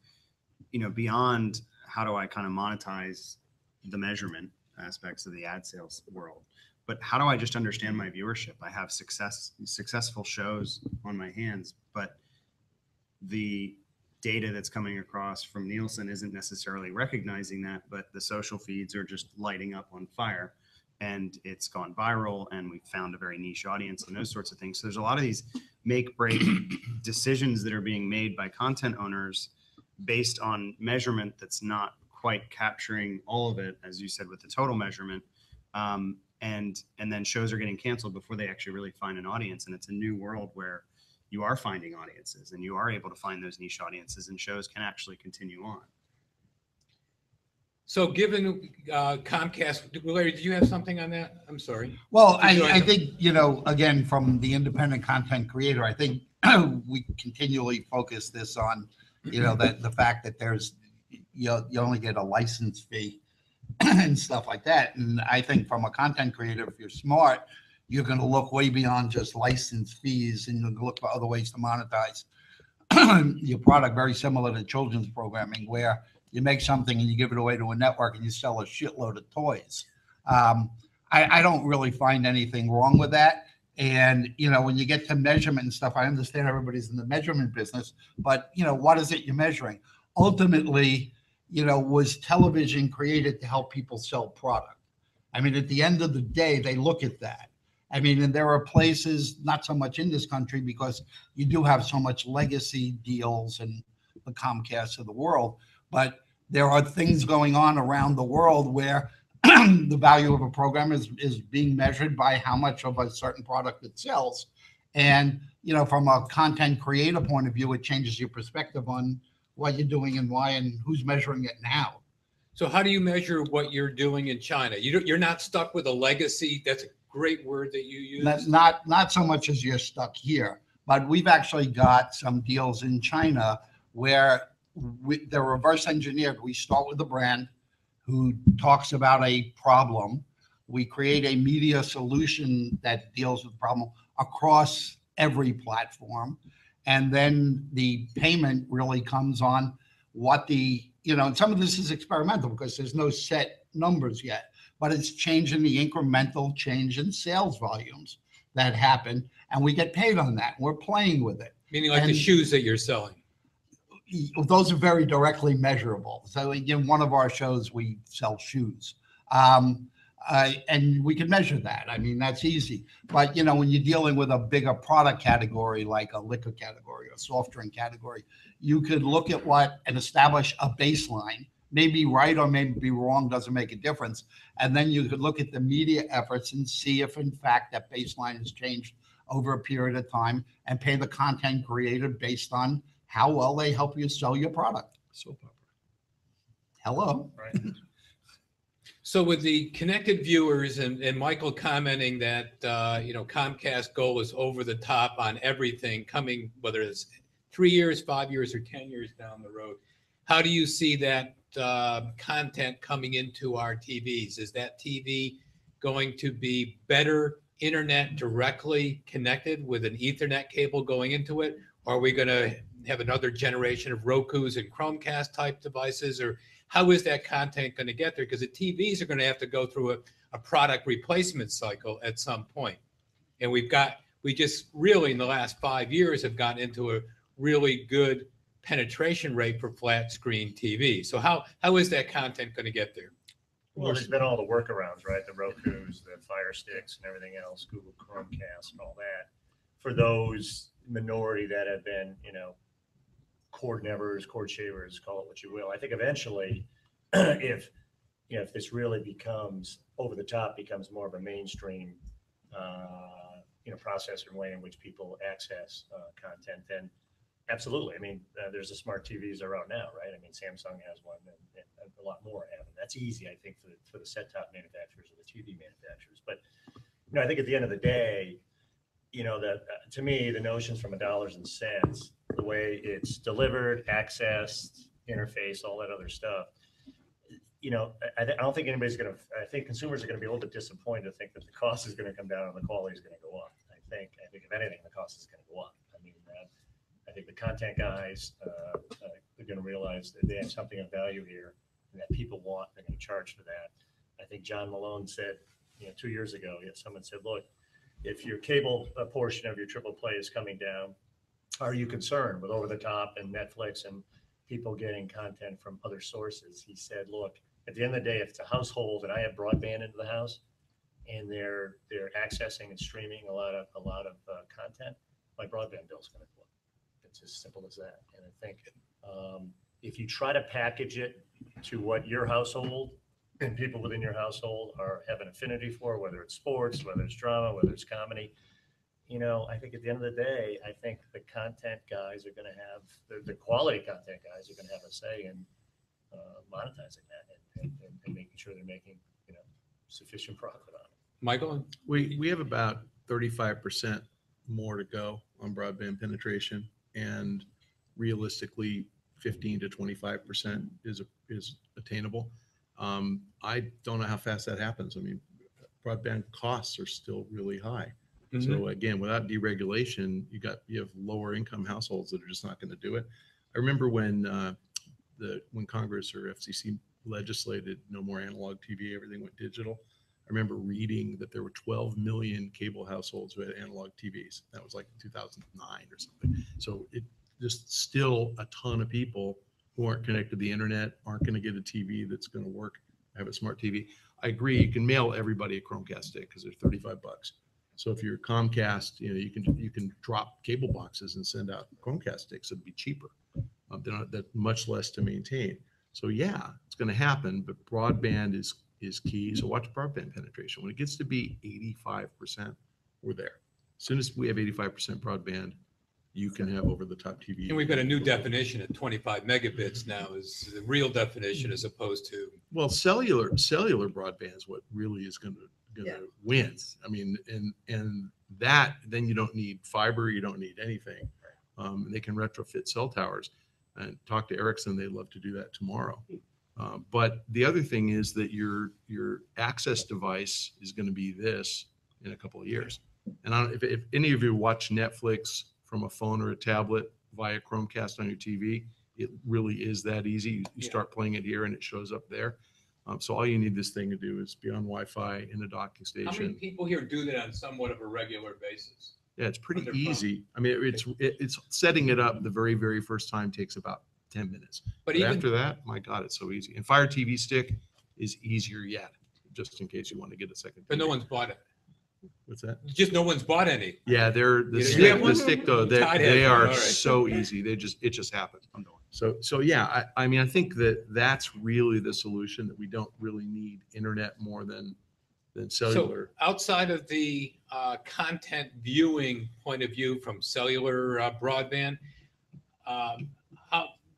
S5: beyond how do I kind of monetize the measurement aspects of the ad sales world, but how do I just understand my viewership? I have successful shows on my hands, but the data that's coming across from Nielsen isn't necessarily recognizing that, but the social feeds are just lighting up on fire and it's gone viral and we found a very niche audience and those sorts of things. So there's a lot of these make break decisions that are being made by content owners based on measurement that's not quite capturing all of it, as you said, with the total measurement. And then shows are getting canceled before they actually really find an audience. And it's a new world where you are finding audiences and you are able to find those niche audiences and shows can actually continue on.
S1: So given Comcast, Larry, did you have something on that? I'm sorry.
S3: Well, I think, again, from the independent content creator, I think we continually focus this on, that the fact that you only get a license fee and stuff like that. And I think from a content creator, if you're smart, you're going to look way beyond just license fees and you're going to look for other ways to monetize your product, very similar to children's programming, where you make something and you give it away to a network and you sell a shitload of toys. I don't really find anything wrong with that. And, when you get to measurement and stuff, I understand everybody's in the measurement business, but, what is it you're measuring? Ultimately, was television created to help people sell product? I mean, at the end of the day, they look at that. I mean, and there are places, not so much in this country because you do have so much legacy deals and the Comcast of the world, but there are things going on around the world where the value of a program is being measured by how much of a certain product it sells. And, from a content creator point of view, it changes your perspective on what you're doing and why and who's measuring it now.
S1: So how do you measure what you're doing in China? You're not stuck with a legacy. That's a great word that you use.
S3: Not so much as you're stuck here, but we've actually got some deals in China where they're reverse engineered. We start with the brand who talks about a problem. We create a media solution that deals with the problem across every platform. And then the payment really comes on what and some of this is experimental because there's no set numbers yet, but it's changing the incremental change in sales volumes that happen. And we get paid on that. We're playing with it.
S1: Meaning like the shoes that you're selling.
S3: Those are very directly measurable. So in one of our shows, we sell shoes. And we can measure that. I mean, that's easy. But, when you're dealing with a bigger product category, like a liquor category or soft drink category, you could look at and establish a baseline, maybe right or maybe wrong, doesn't make a difference. And then you could look at the media efforts and see if in fact that baseline has changed over a period of time and pay the content creator based on how well they help you sell your product.
S4: Soap opera.
S3: Hello.
S2: Right.
S1: So with the connected viewers and Michael commenting that, Comcast Go is over the top on everything coming, whether it's 3 years, 5 years, or 10 years down the road, how do you see that content coming into our TVs? Is that TV going to be better internet directly connected with an Ethernet cable going into it? Or are we going to have another generation of Rokus and Chromecast type devices? Or how is that content going to get there? Because the TVs are going to have to go through a product replacement cycle at some point. And we just really in the last 5 years have gotten into a really good penetration rate for flat screen TV. So how is that content going to get there?
S2: Well, there's been all the workarounds, right? The Rokus, the Fire Sticks, and everything else, Google Chromecast, and all that. For those minority that have been, cord nevers, cord shavers, call it what you will. I think eventually, if this really becomes over the top, becomes more of a mainstream, process and way in which people access content, then absolutely. I mean, there's the smart TVs that are out now, right? I mean, Samsung has one, and a lot more have them. That's easy, I think, for the set-top manufacturers or the TV manufacturers. But I think at the end of the day, that to me, the notions from a dollars and cents, the way it's delivered, accessed, interface, all that other stuff. I don't think anybody's going to. I think consumers are going to be a little bit disappointed to think that the cost is going to come down and the quality is going to go up. I think if anything, the cost is going to go up. I mean, I think the content guys are going to realize that they have something of value here and that people want. They're going to charge for that. I think John Malone said, 2 years ago, someone said, look, if your cable portion of your triple play is coming down, are you concerned with over the top and Netflix and people getting content from other sources? He said, look, at the end of the day, if it's a household and I have broadband into the house and they're accessing and streaming a lot of content, my broadband bill is going to go up. It's as simple as that. And I think if you try to package it to what your household and people within your household have an affinity for, whether it's sports, whether it's drama, whether it's comedy, I think at the end of the day, I think the content guys are going to have the quality content guys are going to have a say in monetizing that and making sure they're making sufficient profit on it.
S1: Michael?
S4: We have about 35% more to go on broadband penetration, and realistically 15 to 25% is attainable. I don't know how fast that happens. I mean, broadband costs are still really high. Mm-hmm. So again, without deregulation, you have lower income households that are just not going to do it. I remember when Congress or FCC legislated no more analog TV, everything went digital. I remember reading that there were 12 million cable households who had analog TVs. That was like 2009 or something. So it just still a ton of people who aren't connected to the internet, aren't going to get a TV that's going to work, have a smart TV. I agree. You can mail everybody a Chromecast stick because they're $35. So if you're Comcast, you can drop cable boxes and send out Chromecast sticks. It'd be cheaper. They're much less to maintain. So yeah, it's going to happen. But broadband is key. So watch broadband penetration. When it gets to be 85%, we're there. As soon as we have 85% broadband, you can have over-the-top TV.
S1: And we've got a new definition at 25 megabits now is the real definition as opposed to,
S4: Well, cellular broadband is what really is going to
S6: Yeah.
S4: win. I mean, and that then you don't need fiber, you don't need anything. They can retrofit cell towers. And talk to Ericsson; they'd love to do that tomorrow. But the other thing is that your access device is going to be this in a couple of years. And I don't, if any of you watch Netflix from a phone or a tablet via Chromecast on your TV, it really is that easy. You
S1: Yeah.
S4: start playing it here and it shows up there. So all you need this thing to do is be on Wi-Fi in a docking
S1: how many
S4: station.
S1: people here do that on somewhat of a regular basis?
S4: Yeah, it's pretty
S1: Under phone.
S4: easy. I mean, it's setting it up the very, very first time takes about 10 minutes.
S1: But
S4: But
S1: even,
S4: after that, my God, it's so easy. And Fire TV Stick is easier yet, just in case you want to get a second.
S1: but no
S4: TV.
S1: one's bought it.
S4: What's that?
S1: Just no one's bought any.
S4: Yeah, they're
S1: You have
S4: the
S1: one?
S4: stick though.
S1: Todd has
S4: They
S1: one,
S4: are
S1: all right.
S4: so easy. It just happens. So yeah, I mean, I think that's really the solution, that we don't really need internet more than
S1: So
S4: cellular.
S1: outside of the content viewing point of view from cellular broadband,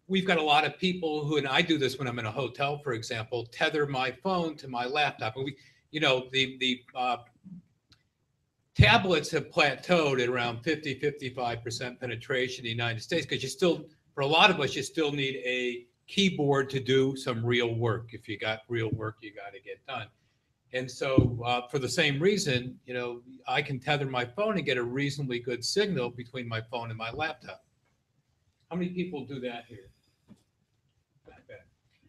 S1: we've got a lot of people who, and I do this when I'm in a hotel, for example, tether my phone to my laptop. And the tablets have plateaued at around 55% penetration in the United States because for a lot of us, you still need a keyboard to do some real work. If you got real work, you got to get done. And so for the same reason, I can tether my phone and get a reasonably good signal between my phone and my laptop. How many people do that here? Not bad.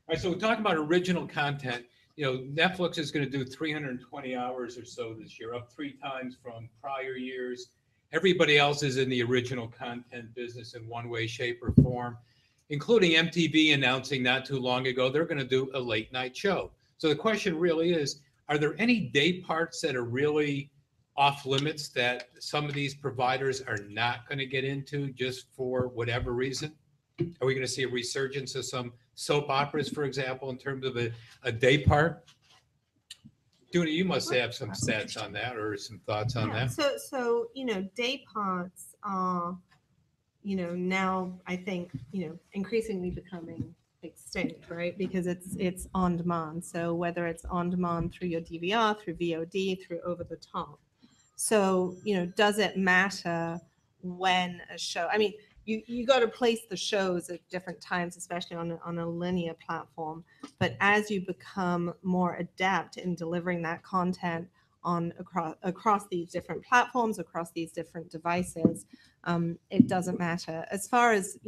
S1: All right, so we're talking about original content. Netflix is going to do 320 hours or so this year, up 3 times from prior years. Everybody else is in the original content business in one way, shape, or form, including MTV announcing not too long ago they're going to do a late night show. So the question really is, are there any day parts that are really off limits that some of these providers are not going to get into just for whatever reason? Are we going to see a resurgence of some soap operas, for example, in terms of a day part? Dooney, you must have some stats on that or some thoughts on
S6: Yeah,
S1: that.
S6: so day parts are, now I think, increasingly becoming extinct, right? Because it's on demand. So whether it's on demand through your DVR, through VOD, through over the top. So, does it matter when a show, I mean, you got to place the shows at different times, especially on a linear platform. But as you become more adept in delivering that content across these different platforms, across these different devices, it doesn't matter. As far as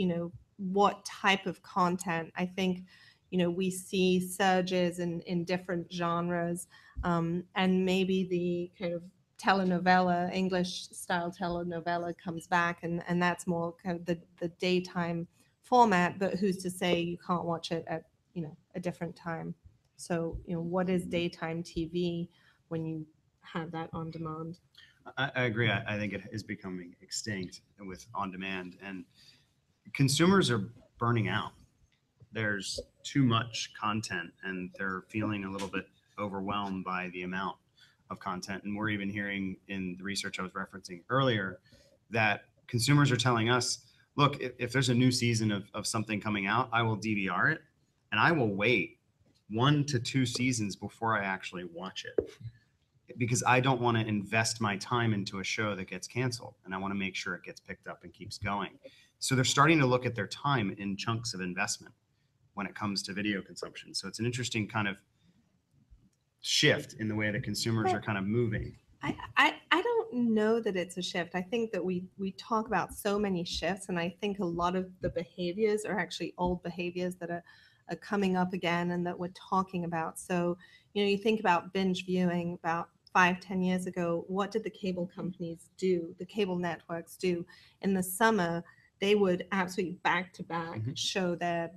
S6: what type of content, I think we see surges in different genres, and maybe the kind of telenovela, English style telenovela comes back, and that's more kind of the daytime format, but who's to say you can't watch it at a different time? So what is daytime TV when you have that on demand?
S5: I agree. I think it is becoming extinct with on demand, and consumers are burning out. There's too much content and they're feeling a little bit overwhelmed by the amount of content. And we're even hearing in the research I was referencing earlier that consumers are telling us, look, if there's a new season of something coming out, I will DVR it and I will wait 1 to 2 seasons before I actually watch it, because I don't want to invest my time into a show that gets canceled, and I want to make sure it gets picked up and keeps going. So they're starting to look at their time in chunks of investment when it comes to video consumption. So it's an interesting kind of shift in the way that consumers are kind of moving.
S6: I don't know that it's a shift. I think that we talk about so many shifts, and I think a lot of the behaviors are actually old behaviors that are coming up again and that we're talking about. So, you think about binge viewing about 5-10 years ago. What did the cable companies do? The cable networks do in the summer. They would absolutely back to back show their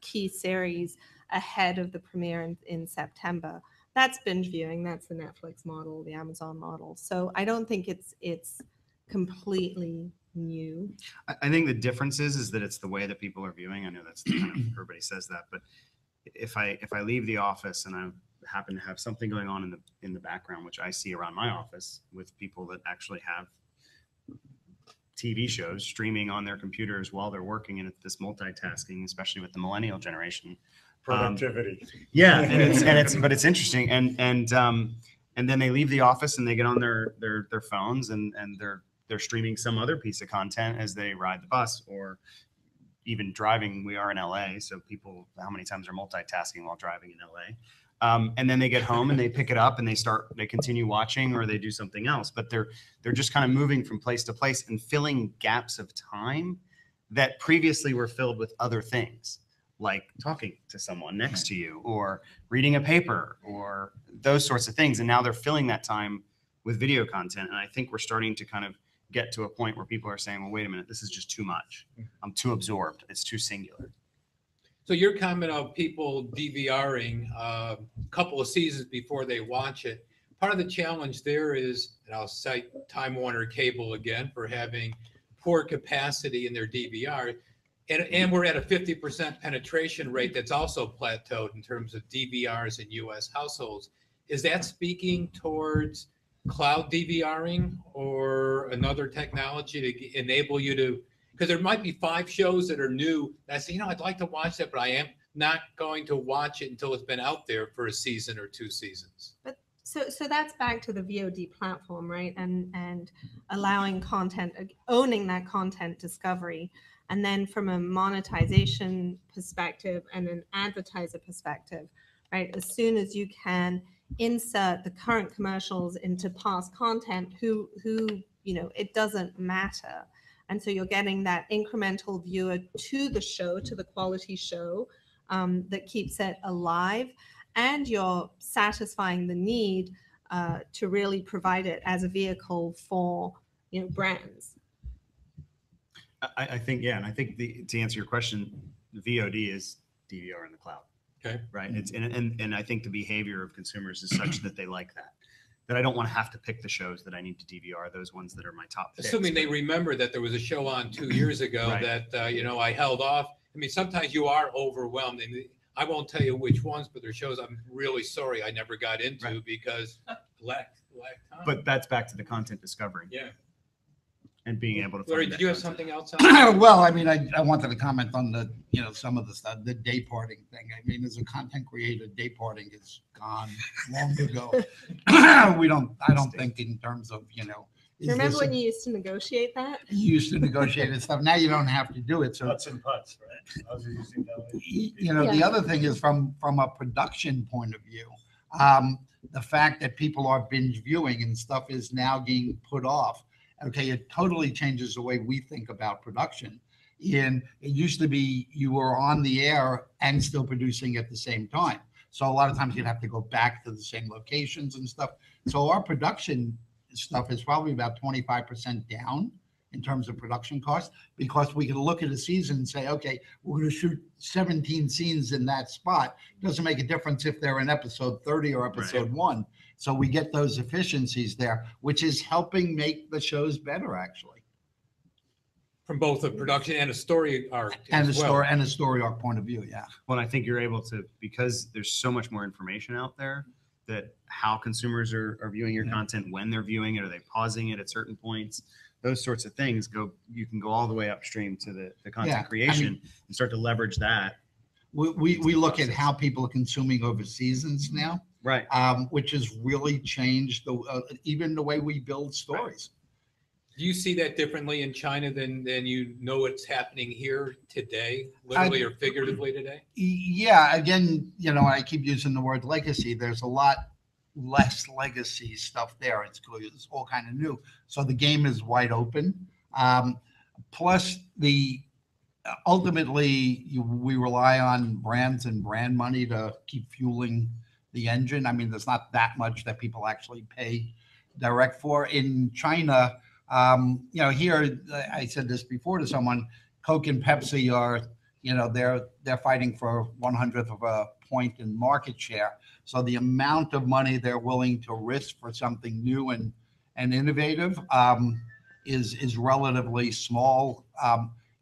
S6: key series ahead of the premiere in September. That's binge viewing. That's the Netflix model, the Amazon model. So I don't think it's completely new.
S5: I think the difference is that it's the way that people are viewing. I know that's the kind of, everybody says that, but if I leave the office and I happen to have something going on in the background, which I see around my office with people that actually have TV shows streaming on their computers while they're working, and it's this multitasking, especially with the millennial generation.
S2: Productivity.
S5: Yeah, but it's interesting, and then they leave the office and they get on their phones and they're streaming some other piece of content as they ride the bus or even driving. We are in LA, so people, how many times are multitasking while driving in LA? And then they get home and they pick it up and they continue watching or they do something else. But they're just kind of moving from place to place and filling gaps of time that previously were filled with other things, like talking to someone next to you or reading a paper or those sorts of things. And now they're filling that time with video content. And I think we're starting to kind of get to a point where people are saying, well, wait a minute, this is just too much. I'm too absorbed. It's too singular.
S1: So your comment of people DVRing a couple of seasons before they watch it, part of the challenge there is, and I'll cite Time Warner Cable again for having poor capacity in their DVR. And we're at a 50% penetration rate that's also plateaued in terms of DVRs in U.S. households. Is that speaking towards cloud DVRing or another technology to enable you to, because there might be 5 shows that are new that I say, I'd like to watch that, but I am not going to watch it until it's been out there for a season or 2 seasons.
S6: But so that's back to the VOD platform, right? And allowing content, owning that content discovery. And then from a monetization perspective and an advertiser perspective, right? As soon as you can insert the current commercials into past content, who it doesn't matter. And so you're getting that incremental viewer to the show, to the quality show that keeps it alive. And you're satisfying the need to really provide it as a vehicle for brands.
S5: I think, yeah. And I think to answer your question, the VOD is DVR in the cloud.
S1: Okay.
S5: Right. It's and I think the behavior of consumers is such that they like that I don't want to have to pick the shows that I need to DVR, those ones that are my top picks.
S1: Assuming they remember that there was a show on 2 years ago
S5: Right.
S1: that, I held off. I mean, sometimes you are overwhelmed, and I won't tell you which ones, but there's shows I'm really sorry I never got into
S5: Right.
S1: because lack time.
S5: But that's back to the content discovery
S1: Yeah.
S5: and being able to
S1: Larry,
S5: find
S1: did
S5: that
S1: you have
S5: content.
S1: something else on?
S3: Well, I mean, I wanted to comment on the, some of the stuff, the day parting thing. I mean, as a content creator, day parting is gone long ago. I don't think in terms of,
S6: Do you remember when you used to negotiate that?
S3: you used to negotiate and stuff. Now you don't have to do it. So,
S2: Nuts and putts, right? I was using that one.
S3: the
S6: Yeah.
S3: other thing is from a production point of view, the fact that people are binge viewing and stuff is now being put off. Okay, it totally changes the way we think about production. And it used to be you were on the air and still producing at the same time. So a lot of times you'd have to go back to the same locations and stuff. So our production stuff is probably about 25% down in terms of production costs, because we can look at a season and say, okay, we're going to shoot 17 scenes in that spot. It doesn't make a difference if they're in episode 30 or episode 1. So we get those efficiencies there, which is helping make the shows better, actually.
S1: From both a production and a story arc.
S3: And
S1: as
S3: a
S1: well.
S3: story and a story arc point of view, yeah.
S5: Well, I think you're able to, because there's so much more information out there, that how consumers are viewing your content, when they're viewing it, are they pausing it at certain points? Those sorts of things you can go all the way upstream to the content
S3: Yeah, I
S5: creation and start to leverage that.
S3: We look at how people are consuming over seasons now,
S5: Right.
S3: which has really changed even the way we build stories.
S1: Do you see that differently in China than what's happening here today, literally or figuratively today?
S3: Yeah, again, I keep using the word legacy. There's a lot less legacy stuff there. It's all kind of new. So the game is wide open. Plus, ultimately, we rely on brands and brand money to keep fueling the engine. I mean, there's not that much that people actually pay direct for. In China, here, I said this before to someone, Coke and Pepsi are, they're fighting for 1/100th of a point in market share. So the amount of money they're willing to risk for something new and innovative is relatively small.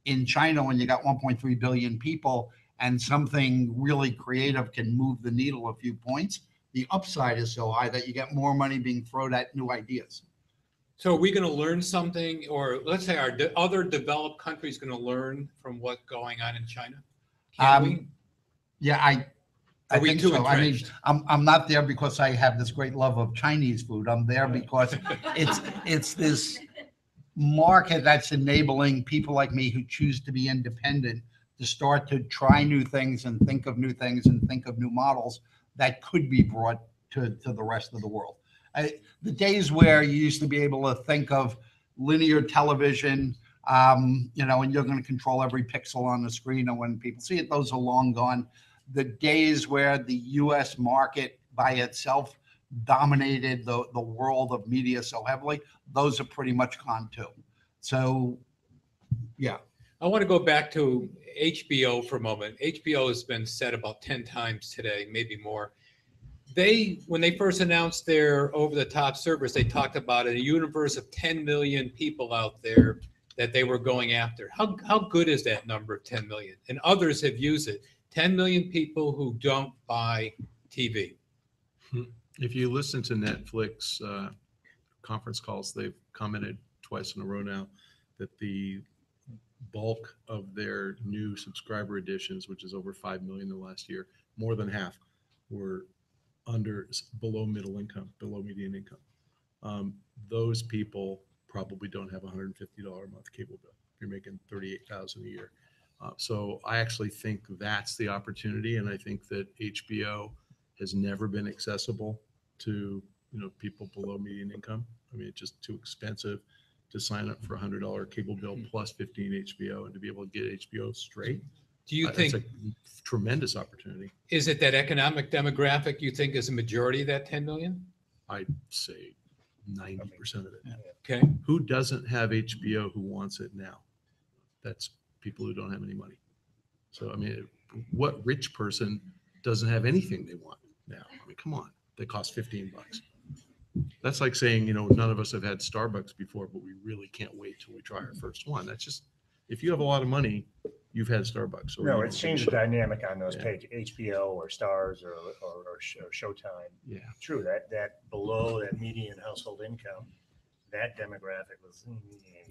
S3: In China, when you got 1.3 billion people and something really creative can move the needle a few points, the upside is so high that you get more money being thrown at new ideas.
S1: So are we going to learn something, or let's say our other developed countries going to learn from what's going on in China? Can we?
S3: Yeah, I
S1: Are we
S3: think
S1: too
S3: so. I mean,
S1: entrenched?
S3: I'm not there because I have this great love of Chinese food. I'm there because it's this market that's enabling people like me who choose to be independent to start to try new things and think of new things and think of new models that could be brought to the rest of the world. The days where you used to be able to think of linear television, and you're going to control every pixel on the screen, and when people see it, those are long gone. The days where the U.S. market by itself dominated the world of media so heavily, those are pretty much gone too. So, yeah.
S1: I want to go back to HBO for a moment. HBO has been said about 10 times today, maybe more. When they first announced their over-the-top service, they talked about a universe of 10 million people out there that they were going after. How good is that number of 10 million? And others have used it. 10 million people who don't buy TV.
S4: If you listen to Netflix conference calls, they've commented twice in a row now that the bulk of their new subscriber additions, which is over 5 million in the last year, more than half were below median income. Those people probably don't have $150 a month cable bill. You're making $38,000 a year. So I actually think that's the opportunity, and I think that HBO has never been accessible to people below median income. I mean, it's just too expensive to sign up for $100 cable bill plus 15 HBO, and to be able to get HBO straight.
S1: Do you think
S4: that's a tremendous opportunity?
S1: Is it that economic demographic you think is a majority of that 10 million?
S4: I'd say 90% of it.
S1: Okay.
S4: Who doesn't have HBO who wants it now? That's people who don't have any money. So, I mean, what rich person doesn't have anything they want now? I mean, come on, they cost $15. That's like saying, none of us have had Starbucks before, but we really can't wait till we try our first one. That's just, if you have a lot of money, you've had Starbucks. Or
S2: No, it's changed the dynamic on those
S4: Yeah.
S2: pages, HBO or Stars or Showtime.
S4: Yeah.
S2: True, that below that median household income, that demographic was.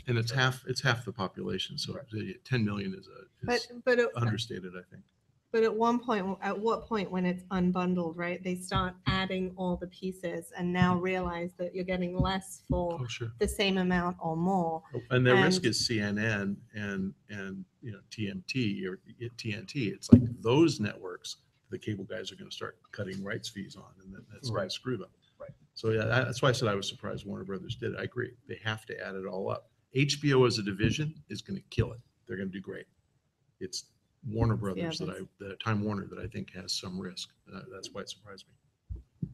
S4: And it's half the population. So
S2: Right.
S4: the 10 million is
S6: But
S4: understated, I think.
S6: But at what point when it's unbundled, right, they start adding all the pieces and now realize that you're getting less for
S4: Oh, sure.
S6: the same amount or more.
S4: And the risk
S6: And-
S4: is CNN and TMT or TNT. It's like those networks, the cable guys are going to start cutting rights fees on, and that's going
S2: Right.
S4: to screw them.
S2: Right.
S4: So yeah, that's why I said I was surprised Warner Brothers did it. I agree. They have to add it all up. HBO as a division is going to kill it. They're going to do great. It's Warner Brothers the Time Warner that I think has some risk. That's why it surprised me.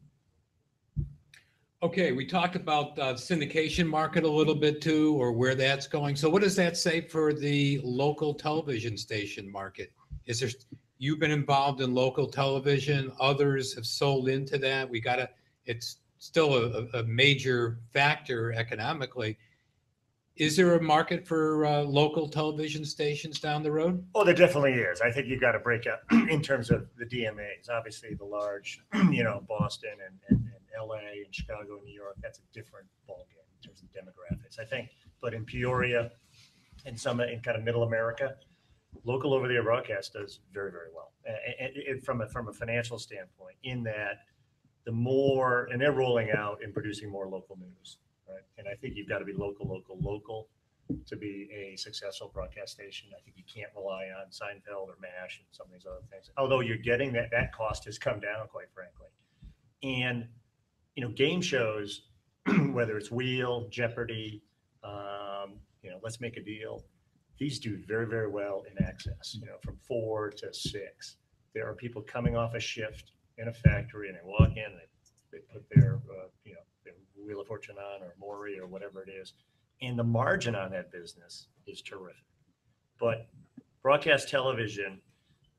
S1: Okay, we talked about the syndication market a little bit too, or where that's going. So what does that say for the local television station market? You've been involved in local television, others have sold into that. It's still a major factor economically. Is there a market for local television stations down the road?
S2: Oh, there definitely is. I think you've got to break out in terms of the DMAs. Obviously, the large, Boston and LA and Chicago and New York, that's a different ballgame in terms of demographics, I think. But in Peoria and some in kind of middle America, local over-the-air broadcast does very, very well. And from a financial standpoint, in that and they're rolling out and producing more local news. Right. And I think you've got to be local to be a successful broadcast station. I think you can't rely on Seinfeld or MASH and some of these other things, although you're getting that cost has come down, quite frankly. And, game shows, whether it's Wheel, Jeopardy, Let's Make a Deal, these do very, very well in access, from 4 to 6. There are people coming off a shift in a factory and they walk in and they put their, their Wheel of Fortune on or Maury or whatever it is. And the margin on that business is terrific. But broadcast television,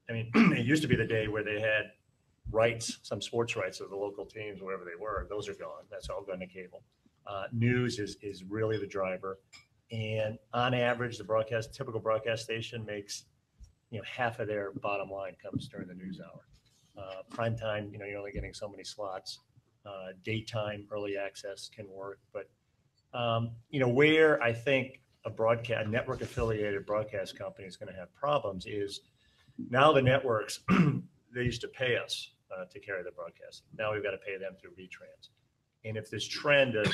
S2: I mean, it used to be the day where they had rights, some sports rights of the local teams, wherever they were. Those are gone. That's all gone to cable. News is really the driver. And on average, the typical broadcast station makes, half of their bottom line comes during the news hour. Prime time, you're only getting so many slots. Daytime early access can work, but Where I think a network affiliated broadcast company is going to have problems is now the networks, they used to pay us to carry the broadcast. Now we've got to pay them through retrans. And if this trend of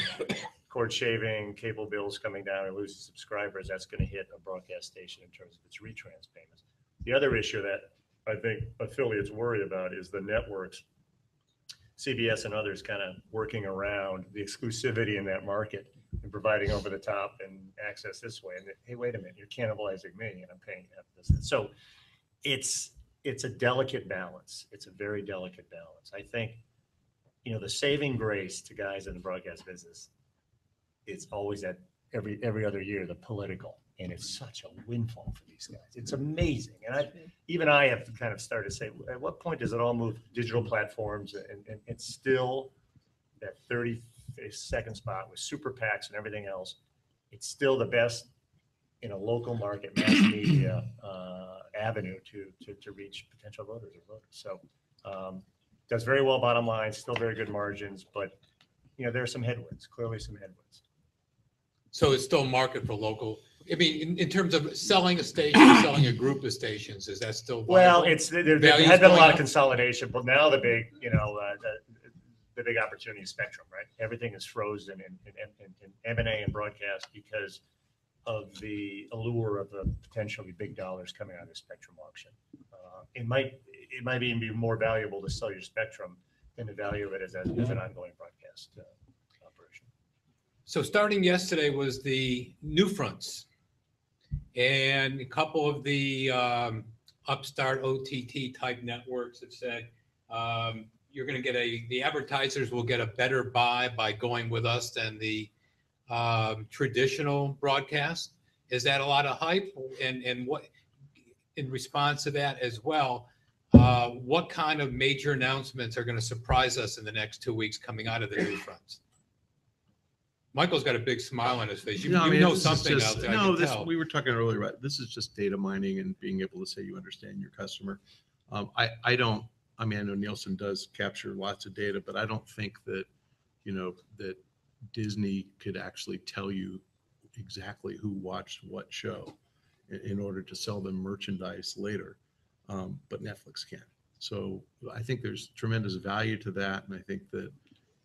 S2: cord shaving, cable bills coming down, and losing subscribers, that's going to hit a broadcast station in terms of its retrans payments. The other issue that I think affiliates worry about is the networks, CBS and others, kind of working around the exclusivity in that market and providing over the top and access this way. And hey, wait a minute, you're cannibalizing me and I'm paying half this. So it's a delicate balance. It's a very delicate balance. I think, the saving grace to guys in the broadcast business, it's always that every other year, the political, and it's such a windfall for these guys. It's amazing. And even I have kind of started to say, at what point does it all move to digital platforms? And it's still that 30-second spot with super PACs and everything else. It's still the best in a local market mass media avenue to reach potential voters or voters. So does very well bottom line, still very good margins, but there are some headwinds, clearly some headwinds.
S1: So it's still market for local. I mean, in terms of selling a station, selling a group of stations, is that still viable?
S2: Well, there
S1: Values
S2: had been a
S1: going
S2: lot of
S1: up?
S2: consolidation, but now the big, the big opportunity is spectrum, right? Everything is frozen in M&A and broadcast because of the allure of the potentially big dollars coming out of the spectrum auction. It might even be more valuable to sell your spectrum than to value it as an ongoing broadcast operation.
S1: So starting yesterday was the New Fronts, and a couple of the upstart OTT type networks have said you're going to get the advertisers will get a better buy by going with us than the traditional broadcast. Is that a lot of hype? And what, in response to that as well, what kind of major announcements are going to surprise us in the next 2 weeks coming out of the New Fronts? Michael's got a big smile on his face. You know
S4: this is
S1: something
S4: just-
S1: out there. I can tell.
S4: we were talking earlier about this is just data mining and being able to say you understand your customer. I know Nielsen does capture lots of data, but I don't think that, that Disney could actually tell you exactly who watched what show in order to sell them merchandise later. But Netflix can. So I think there's tremendous value to that. And I think that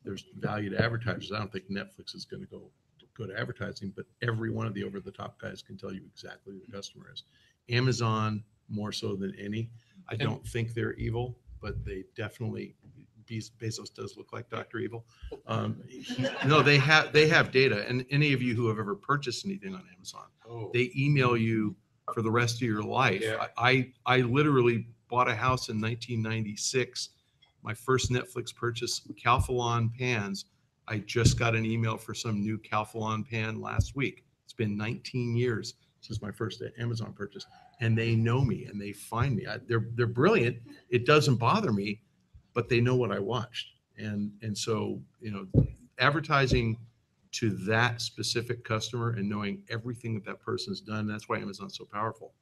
S4: there's value to advertisers. I don't think Netflix is going to go to advertising, but every one of the over-the-top guys can tell you exactly who the customer is. Amazon, more so than any. I don't think they're evil, but they definitely, Bezos does look like Dr. Evil. No, they have data. And any of you who have ever purchased anything on Amazon, they email you for the rest of your life.
S1: Yeah.
S4: I literally bought a house in 1996. My first Netflix purchase, Calphalon pans. I just got an email for some new Calphalon pan last week. It's been 19 years since my first Amazon purchase, and they know me and they find me. They're brilliant. It doesn't bother me, but they know what I watched. And so, advertising to that specific customer and knowing everything that person's done, that's why Amazon's so powerful.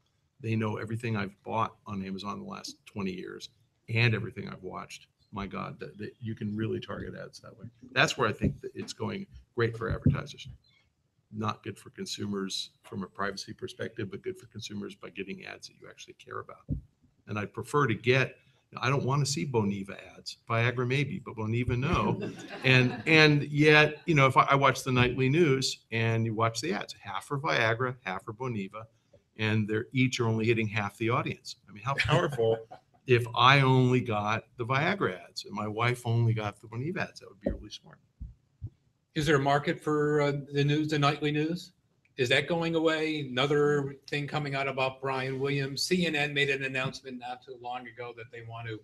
S4: They know everything I've bought on Amazon the last 20 years and everything I've watched. My God, that you can really target ads that way. That's where I think that it's going great for advertisers. Not good for consumers from a privacy perspective, but good for consumers by getting ads that you actually care about. And I'd prefer to get, I don't want to see Boniva ads. Viagra maybe, but Boniva no. And yet, if I watch the nightly news and you watch the ads, half for Viagra, half for Boniva, and they're each are only hitting half the audience. I mean, how powerful if I only got the Viagra ads and my wife only got the Boniva ads. That would be really smart.
S1: Is there a market for the news, the nightly news? Is that going away? Another thing coming out about Brian Williams. CNN made an announcement not too long ago that they want to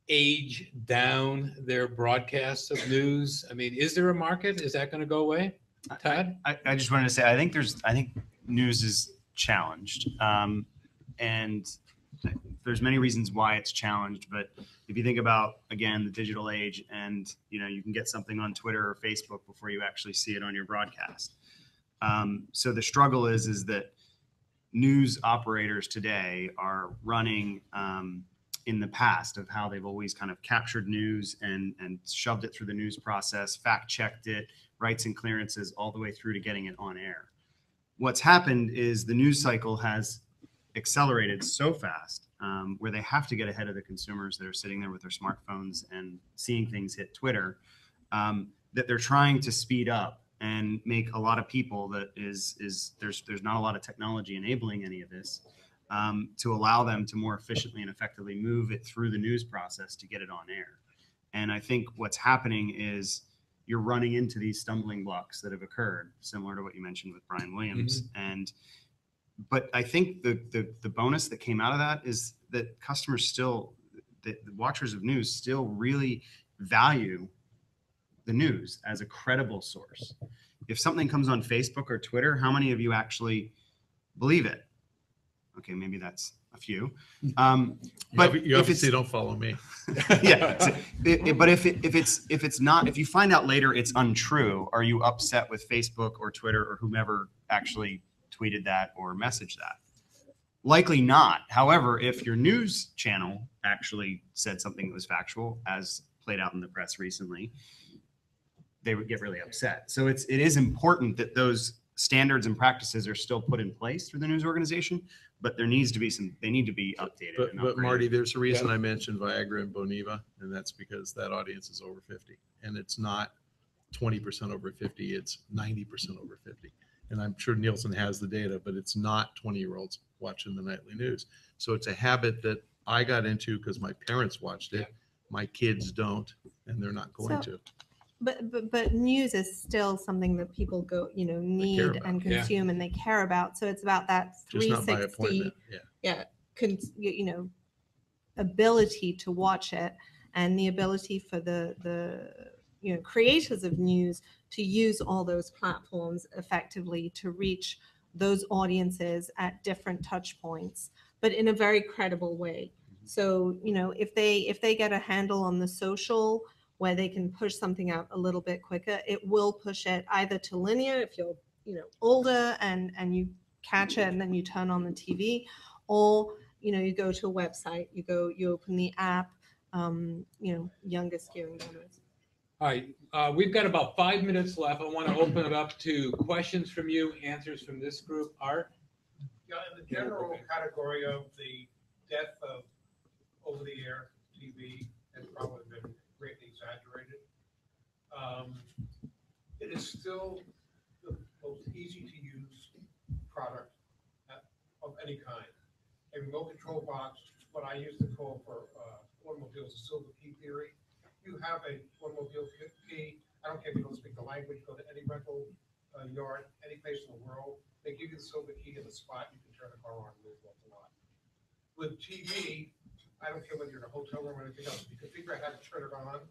S1: age down their broadcasts of news. I mean, is there a market? Is that going to go away? Todd?
S5: I just wanted to say, I think news is challenged. And there's many reasons why it's challenged, but if you think about, again, the digital age and, you can get something on Twitter or Facebook before you actually see it on your broadcast. So the struggle is that news operators today are running in the past of how they've always kind of captured news and shoved it through the news process, fact checked it, rights and clearances all the way through to getting it on air. What's happened is the news cycle has accelerated so fast where they have to get ahead of the consumers that are sitting there with their smartphones and seeing things hit Twitter, that they're trying to speed up and make a lot of people that there's not a lot of technology enabling any of this to allow them to more efficiently and effectively move it through the news process to get it on air. And I think what's happening is you're running into these stumbling blocks that have occurred, similar to what you mentioned with Brian Williams. But I think the bonus that came out of that is that customers still, the watchers of news still really value the news as a credible source. If something comes on Facebook or Twitter, how many of you actually believe it? Okay, maybe that's a few. But
S4: you
S5: if
S4: obviously
S5: it's,
S4: don't follow me.
S5: yeah, but if it's not, if you find out later it's untrue, are you upset with Facebook or Twitter or whomever actually tweeted that or messaged that? Likely not. However, if your news channel actually said something that was factual, as played out in the press recently, they would get really upset. So it is important that those standards and practices are still put in place through the news organization, but there needs to be they need to be updated.
S4: But Marty, there's a reason I mentioned Viagra and Boniva, and that's because that audience is over 50, and it's not 20% over 50, it's 90% over 50. And I'm sure Nielsen has the data, but it's not 20-year-olds watching the nightly news. So it's a habit that I got into because my parents watched it. My kids don't, and they're not going to.
S6: But news is still something that people need and consume and they care about. So it's about that 360 ability to watch it, and the ability for the creators of news to use all those platforms effectively to reach those audiences at different touch points, but in a very credible way. So if they get a handle on the social, where they can push something out a little bit quicker, it will push it either to linear if you're older and you catch it and then you turn on the TV, or you go to a website, you open the app, younger skewing downwards.
S1: All right, we've got about 5 minutes left. I want to open it up to questions from you, answers from this group. Art?
S7: Yeah, in the general category of the death of over-the-air TV has probably been greatly exaggerated. It is still the most easy-to-use product of any kind. A remote control box, what I used to call for automobiles, the silver key theory. You have a automobile key. I don't care if you don't speak the language. Go to any rental yard, any place in the world. They give you the silver key in the spot. You can turn the car on and move off the lot. With TV, I don't care whether you're in a hotel room or anything else. You can figure out how to turn it on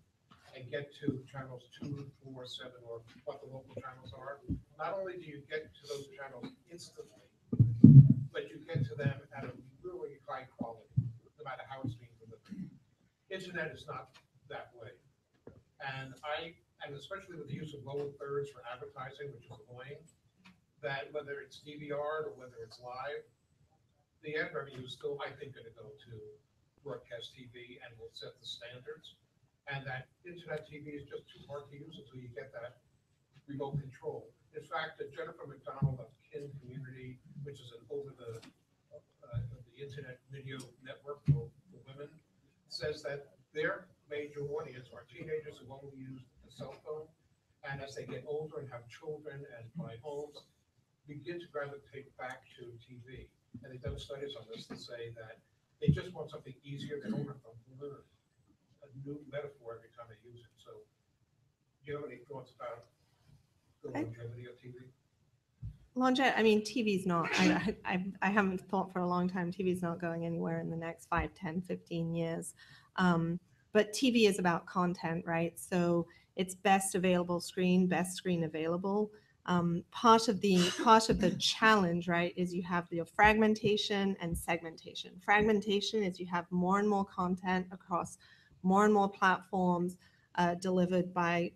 S7: and get to channels 2, 4, 7, or what the local channels are. Not only do you get to those channels instantly, but you get to them at a really high quality, no matter how it's being delivered. Internet is not that way. And especially with the use of lower thirds for advertising, which is annoying, that whether it's DVR or whether it's live, the ad revenue is still, I think, going to go to broadcast TV and will set the standards. And that internet TV is just too hard to use until you get that remote control. In fact, Jennifer McDonald of Kin Community, which is an over the internet video network for women, says that their major audience are teenagers who only use a cell phone, and as they get older and have children and buy homes, begin to gravitate back to TV. And they've done studies on this to say that they just want something easier. They don't have to learn a new metaphor every time they use it. So, do you have any thoughts about the longevity of TV?
S6: I mean, TV's not, I haven't thought for a long time, TV's not going anywhere in the next 5, 10, 15 years. But TV is about content, right? So it's best available screen, best screen available. Part of the challenge, right, is you have the fragmentation and segmentation. Fragmentation is you have more and more content across more and more platforms delivered by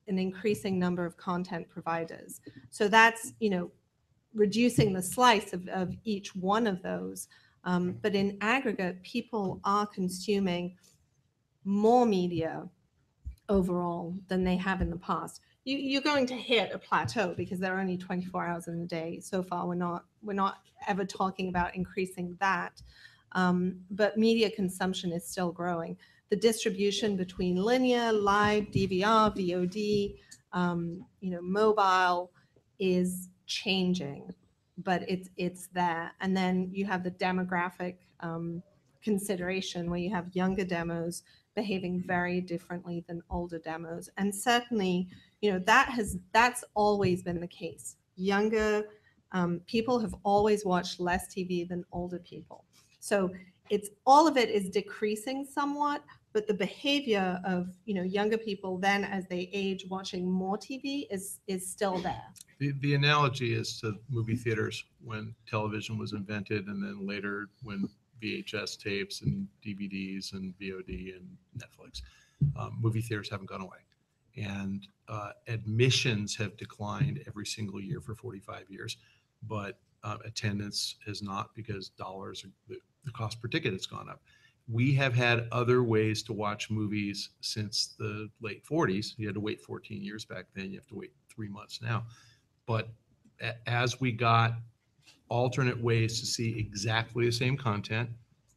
S6: an increasing number of content providers. So that's, reducing the slice of each one of those. But in aggregate, people are consuming more media overall than they have in the past. You're going to hit a plateau because there are only 24 hours in the day. So far, we're not ever talking about increasing that. But media consumption is still growing. The distribution between linear, live, DVR, VOD, mobile is changing, but it's there. And then you have the demographic consideration where you have younger demos behaving very differently than older demos. And certainly, that's always been the case. Younger people have always watched less TV than older people. So all of it is decreasing somewhat, but the behavior of younger people then as they age watching more TV is still there.
S4: The analogy is to movie theaters when television was invented, and then later when VHS tapes and DVDs and VOD and Netflix. Movie theaters haven't gone away. And admissions have declined every single year for 45 years, but attendance has not, because the cost per ticket has gone up. We have had other ways to watch movies since the late 40s. You had to wait 14 years back then. You have to wait 3 months now. But as we got alternate ways to see exactly the same content,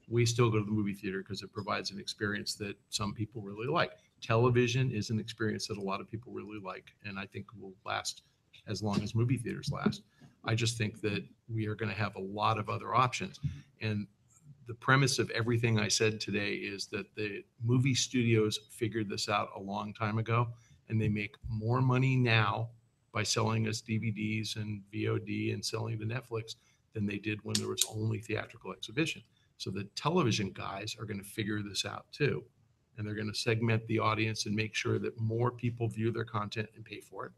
S4: we still go to the movie theater because it provides an experience that some people really like. Television is an experience that a lot of people really like, and I think will last as long as movie theaters last. I just think that we are going to have a lot of other options. And the premise of everything I said today is that the movie studios figured this out a long time ago, and they make more money now by selling us DVDs and VOD and selling to Netflix than they did when there was only theatrical exhibition. So the television guys are going to figure this out too. And they're going to segment the audience and make sure that more people view their content and pay for it.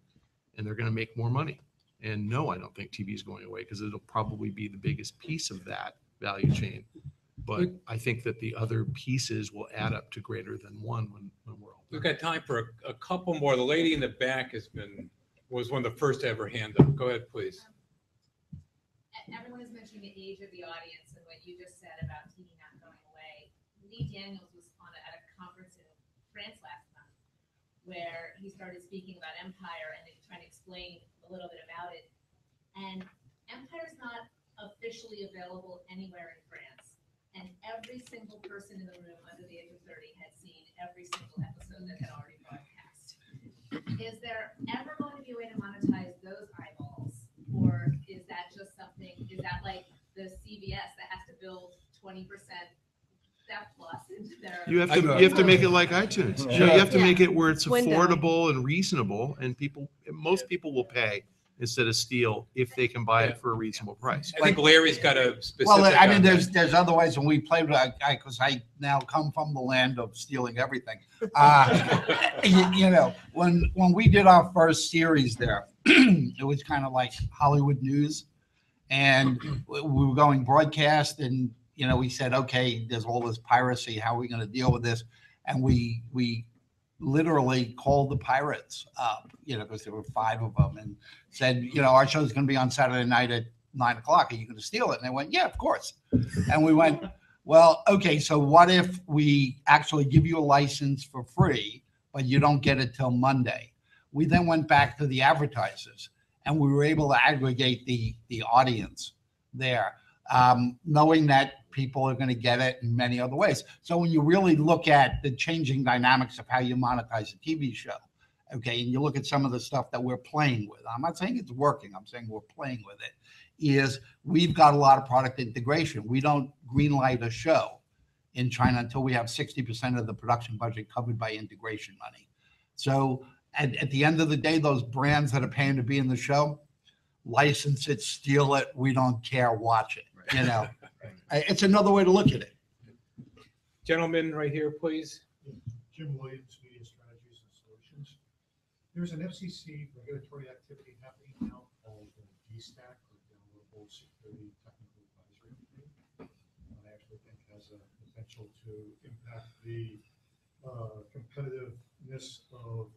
S4: And they're going to make more money. And no, I don't think TV is going away, because it'll probably be the biggest piece of that value chain. But I think that the other pieces will add up to greater than one when we're all
S1: We've
S4: done.
S1: got time for a couple more. The lady in the back was one of the first to have her hand up. Go ahead, please.
S8: Everyone is mentioning the age of the audience and what you just said about TV not going away. Lee Daniels was at a conference in France last month where he started speaking about Empire and trying to explain a little bit about it. And Empire's not officially available anywhere in France. And every single person in the room under the age of 30 had seen every single episode that had already broadcast. Is there ever going to be a way to monetize those eyeballs? Or is that just something, is that like the CBS that has to build 20% Step Plus into their?
S4: You have to make it like iTunes. You have to make it where it's
S6: Window.
S4: affordable and reasonable, and most people will pay instead of steal if they can buy it for a reasonable price.
S1: I think Larry's got a specific.
S3: Well, I mean,
S1: on that.
S3: there's other ways, and we played with because I now come from the land of stealing everything. When we did our first series there, it was kind of like Hollywood News, and we were going broadcast, and we said, okay, there's all this piracy. How are we going to deal with this? And we literally called the pirates up, because there were 5 of them, and said, our show is going to be on Saturday night at 9:00. Are you going to steal it? And they went, yeah, of course. And we went, well, okay, so what if we actually give you a license for free, but you don't get it till Monday? We then went back to the advertisers, and we were able to aggregate the audience there, knowing that people are going to get it in many other ways. So when you really look at the changing dynamics of how you monetize a TV show, okay, and you look at some of the stuff that we're playing with, I'm not saying it's working, I'm saying we're playing with it, is we've got a lot of product integration. We don't greenlight a show in China until we have 60% of the production budget covered by integration money. So at the end of the day, those brands that are paying to be in the show, license it, steal it, we don't care, watch it. It's another way to look at it.
S1: Gentleman right here, please.
S9: Jim Williams, Media Strategies and Solutions. There's an FCC regulatory activity happening now called DSTAC, or Downloadable Security Technical Advisory Committee. I actually think has a potential to impact the competitiveness of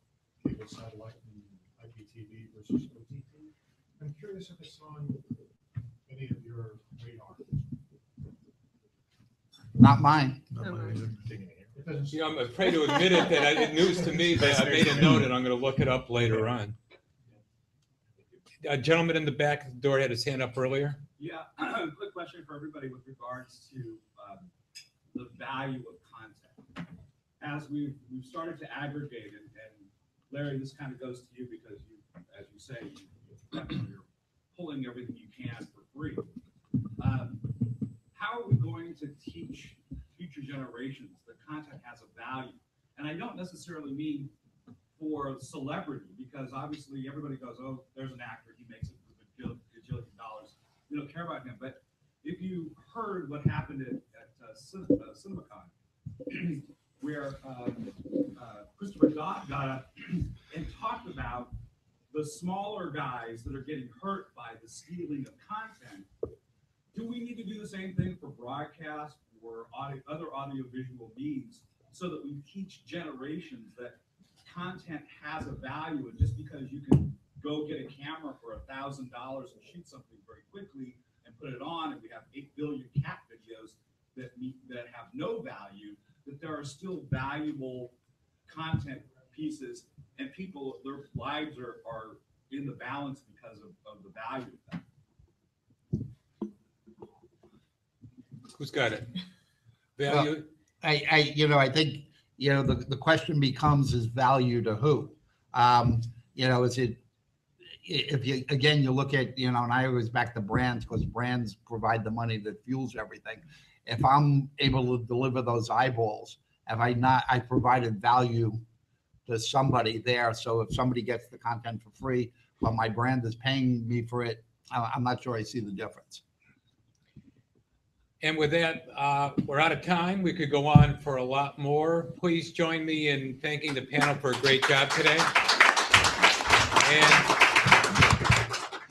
S9: cable satellite and IPTV versus OTT. I'm curious if it's on any of your radar.
S3: Not mine.
S4: Not mine either.
S9: It doesn't.
S7: Um,
S1: You know, I'm afraid to admit it that it's news to me, but I made a note and I'm going to look it up later on. A gentleman in the back of the door had his hand up earlier.
S10: Yeah, quick question for everybody with regards to the value of content. As we've started to aggregate, and Larry, this kind of goes to you because you, as you say, you're pulling everything you can for free. How are we going to teach future generations that content has a value? And I don't necessarily mean for celebrity, because obviously everybody goes, oh, there's an actor, he makes a gajillion dollars. We don't care about him. But if you heard what happened at CinemaCon, where Christopher Dodd got up and talked about the smaller guys that are getting hurt by the stealing of content, do we need to do the same thing for broadcast or other audiovisual means so that we teach generations that content has a value, and just because you can go get a camera for $1,000 and shoot something very quickly and put it on, and we have 8 billion cat videos that have no value, that there are still valuable content pieces, and people, their lives are in the balance because of the value of that.
S1: Who's got it? Value?
S3: I think, the question becomes, is value to who? Is it, if you, again, you look at, and I always back to brands, because brands provide the money that fuels everything. If I'm able to deliver those eyeballs, I provided value to somebody there. So if somebody gets the content for free, but my brand is paying me for it, I'm not sure I see the difference.
S1: And with that, we're out of time. We could go on for a lot more. Please join me in thanking the panel for a great job today. And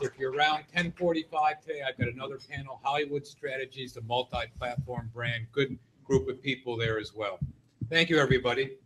S1: if you're around 10:45 today, I've got another panel, Hollywood Strategies, the multi-platform brand. Good group of people there as well. Thank you, everybody.